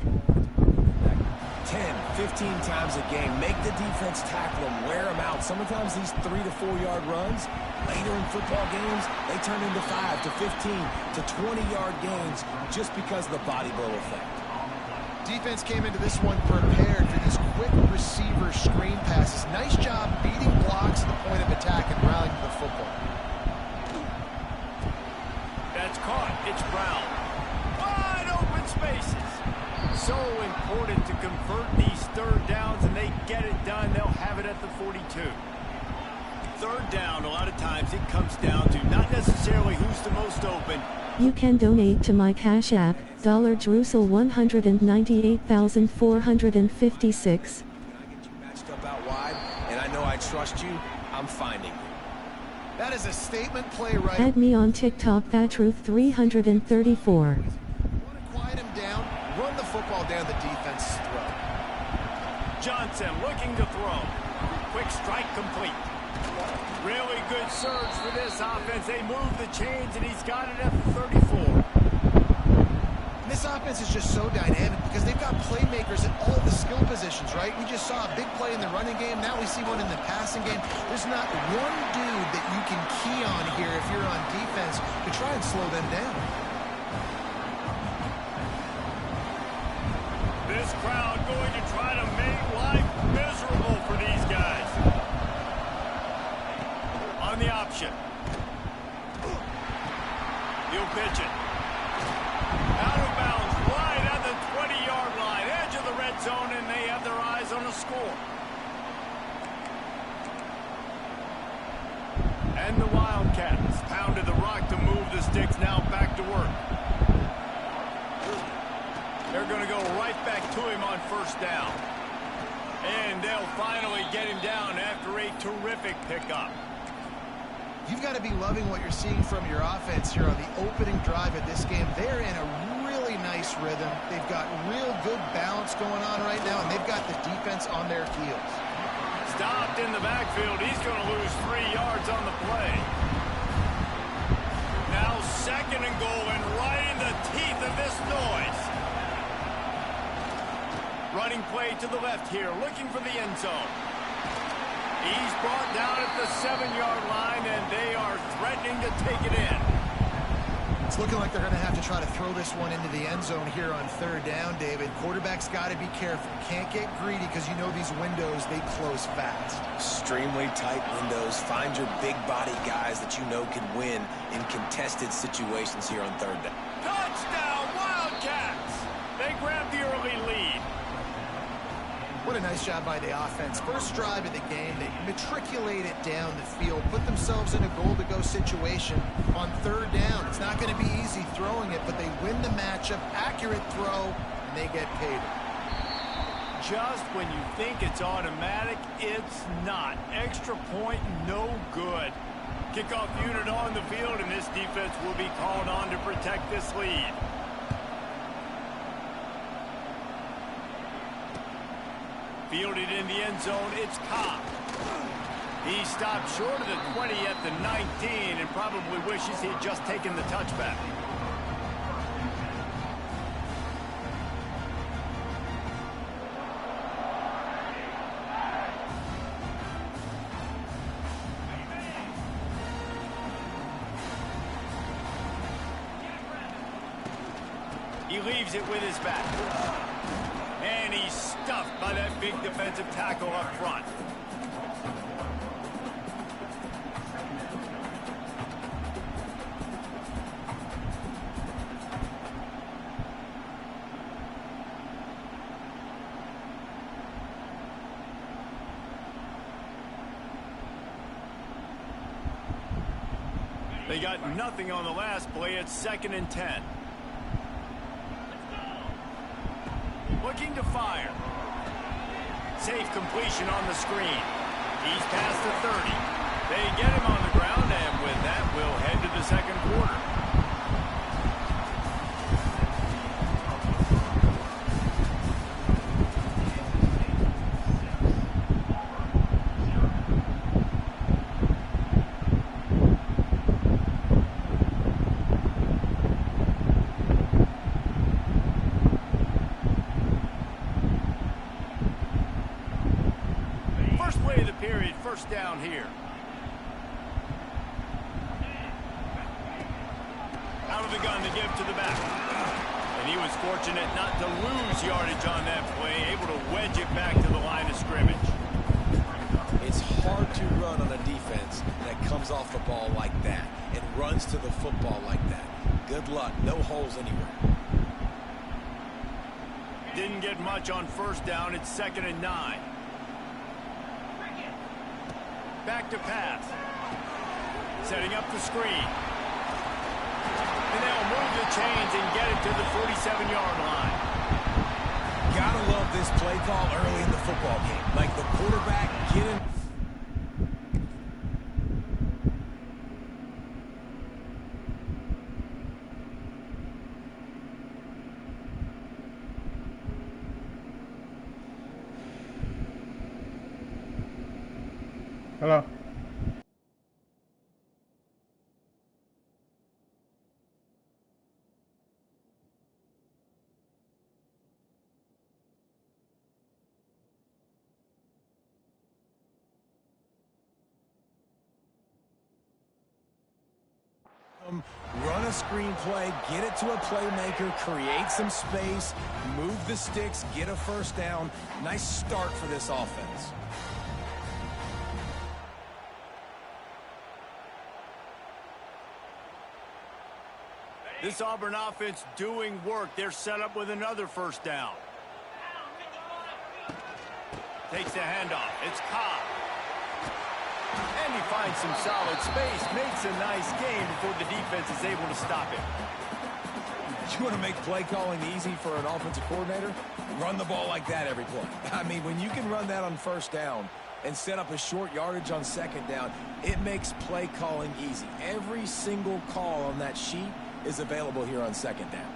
10, 15 times a game. Make the defense tackle them, wear them out. Sometimes these 3 to 4 yard runs, later in football games, they turn into 5 to 15 to 20-yard gains just because of the body blow effect. Defense came into this one prepared for these quick receiver screen passes. Nice job beating blocks at the point of attack and rallying to the football. That's caught. It's Brown. Wide open spaces. So important to convert these third downs, and they get it done. They'll have it at the 42. Third down, a lot of times it comes down to not necessarily who's the most open. You can donate to my Cash App, $Drusel 198,456. Matched up out wide, and I know I trust you. I'm finding you. That is a statement play right. Add me on TikTok, Fatruth 334. Want to quiet him down, run the football down the defense's throat. Johnson looking to throw. Quick strike complete. Really good surge for this offense. They move the chains, and he's got it at the 34. This offense is just so dynamic because they've got playmakers at all the skill positions, right? We just saw a big play in the running game. Now we see one in the passing game. There's not one dude that you can key on here if you're on defense to try and slow them down. This crowd going to try to make life miserable for these guys. On the option. He'll pitch it. Out of bounds, right at the 20-yard line, edge of the red zone, and they have their eyes on a score. And the Wildcats pounded the rock to move the sticks, now back to work. They're going to go right back to him on first down. And they'll finally get him down after a terrific pickup. You've got to be loving what you're seeing from your offense here on the opening drive of this game. They're in a really nice rhythm. They've got real good balance going on right now, and they've got the defense on their heels. Stopped in the backfield. He's going to lose 3 yards on the play. Now second and goal, and right in the teeth of this noise. Running play to the left here, looking for the end zone. He's brought down at the 7-yard line, and they are threatening to take it in. It's looking like they're going to have to try to throw this one into the end zone here on third down, David. Quarterback's got to be careful. Can't get greedy because you know these windows, they close fast. Extremely tight windows. Find your big body guys that you know can win in contested situations here on third down. Touchdown, Wildcats! They grab the early lead. What a nice job by the offense. First drive of the game, they matriculate it down the field, put themselves in a goal-to-go situation on third down. It's not going to be easy throwing it, but they win the matchup, accurate throw, and they get paid. Just when you think it's automatic, it's not. Extra point, no good. Kickoff unit on the field, and this defense will be called on to protect this lead. Fielded in the end zone, it's Cobb. He stopped short of the 20 at the 19 and probably wishes he had just taken the touchback. He leaves it with his back. And he's stuffed by that big defensive tackle up front. They got nothing on the last play. It's 2nd and 10. Looking to fire. Safe completion on the screen. He's past the 30. They get him on the ground, and with that, we'll head to the second quarter. First down here. Out of the gun to give to the back. And he was fortunate not to lose yardage on that play, able to wedge it back to the line of scrimmage. It's hard to run on a defense that comes off the ball like that and runs to the football like that. Good luck. No holes anywhere. Didn't get much on first down. It's 2nd and 9. Back to pass. Setting up the screen. And they'll move the chains and get it to the 47-yard line. Gotta love this play call early in the football game. Like the quarterback getting... Hello. Run a screen play, get it to a playmaker, create some space, move the sticks, get a first down. Nice start for this offense. This Auburn offense doing work. They're set up with another first down. Takes the handoff. It's Cobb. And he finds some solid space. Makes a nice gain before the defense is able to stop him. You want to make play calling easy for an offensive coordinator? Run the ball like that every play. I mean, when you can run that on first down and set up a short yardage on second down, it makes play calling easy. Every single call on that sheet is available here on second down.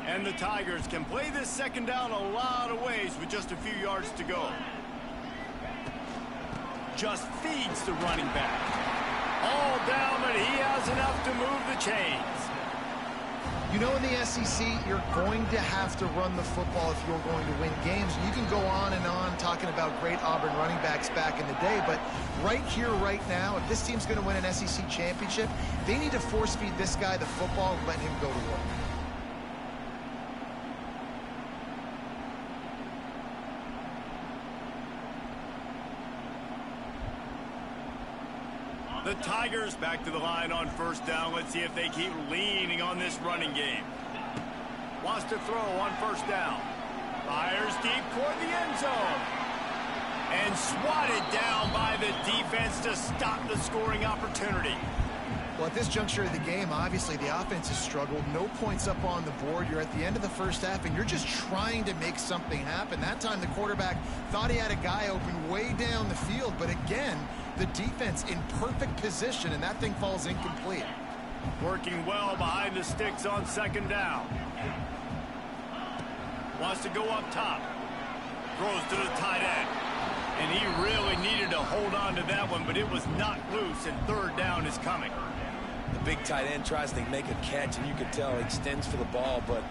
And the Tigers can play this second down a lot of ways with just a few yards to go. Just feeds the running back. All down, but he has enough to move the chains. You know, in the SEC, you're going to have to run the football if you're going to win games. You can go on and on talking about great Auburn running backs back in the day, but right here, right now, if this team's going to win an SEC championship, they need to force-feed this guy the football and let him go to work. The Tigers back to the line on first down. Let's see if they keep leaning on this running game. Wants to throw on first down. Fires deep toward the end zone. And swatted down by the defense to stop the scoring opportunity. Well, Well, at this juncture of the game, obviously the offense has struggled. No points up on the board. You're at the end of the first half, and you're just trying to make something happen. That time the quarterback thought he had a guy open way down the field, but again, the defense in perfect position, and that thing falls incomplete. Working well behind the sticks on second down. Wants to go up top. Throws to the tight end. And he really needed to hold on to that one, but it was knocked loose, and third down is coming. The big tight end tries to make a catch, and you can tell he extends for the ball, but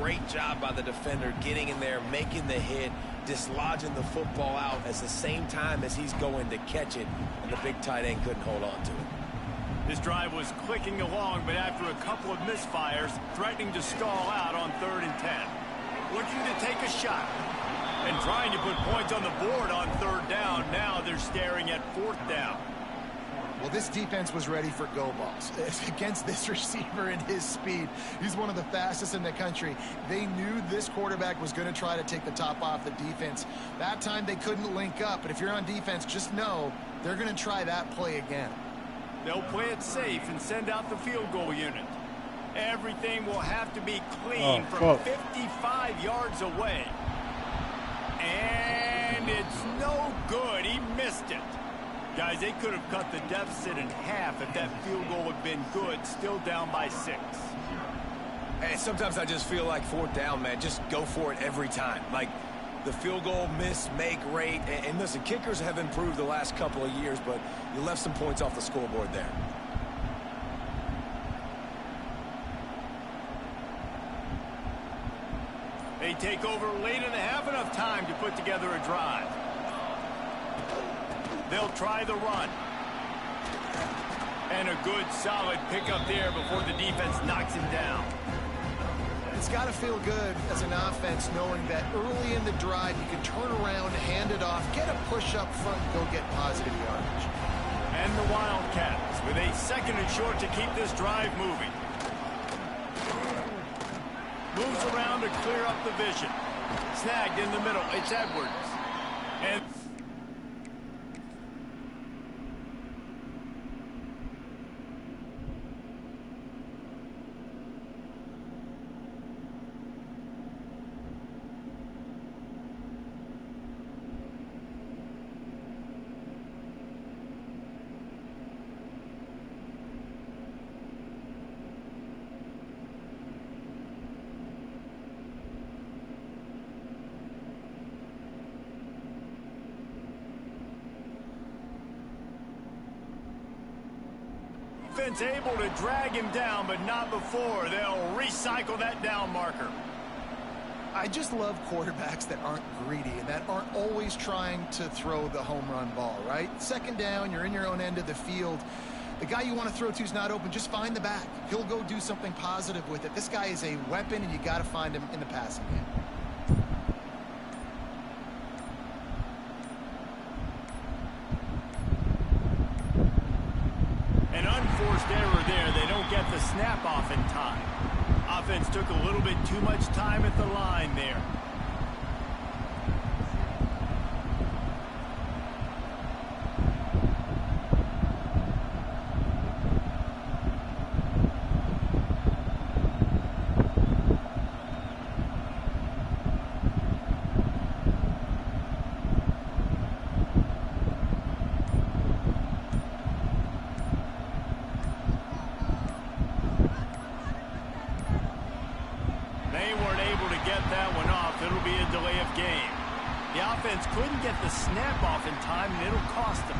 great job by the defender getting in there, making the hit, dislodging the football out at the same time as he's going to catch it, and the big tight end couldn't hold on to it. This drive was clicking along, but after a couple of misfires, threatening to stall out on 3rd and 10. Looking to take a shot and trying to put points on the board on 3rd down. Now they're staring at 4th down. Well, this defense was ready for go balls. Against this receiver and his speed, he's one of the fastest in the country. They knew this quarterback was going to try to take the top off the defense. That time they couldn't link up, but if you're on defense, just know they're going to try that play again. They'll play it safe and send out the field goal unit. Everything will have to be clean from 55 yards away. And it's no good. He missed it. Guys, they could have cut the deficit in half if that field goal had been good, still down by 6. And sometimes I just feel like 4th down, man, just go for it every time. Like the field goal miss, make rate. And listen, kickers have improved the last couple of years, but you left some points off the scoreboard there. They take over late in the half, enough time to put together a drive. They'll try the run. And a good, solid pickup there before the defense knocks him down. It's got to feel good as an offense knowing that early in the drive you can turn around, hand it off, get a push up front, and go get positive yardage. And the Wildcats with a 2nd and short to keep this drive moving. Moves around to clear up the vision. Snagged in the middle. It's Edwards. And defense able to drag him down, but not before. They'll recycle that down marker. I just love quarterbacks that aren't greedy and that aren't always trying to throw the home run ball, right? 2nd down, you're in your own end of the field. The guy you want to throw to is not open. Just find the back. He'll go do something positive with it. This guy is a weapon, and you got to find him in the passing game. An unforced error there. They don't get the snap off in time. Offense took a little bit too much time at the line there. It'll be a delay of game. The offense couldn't get the snap off in time, and it'll cost them.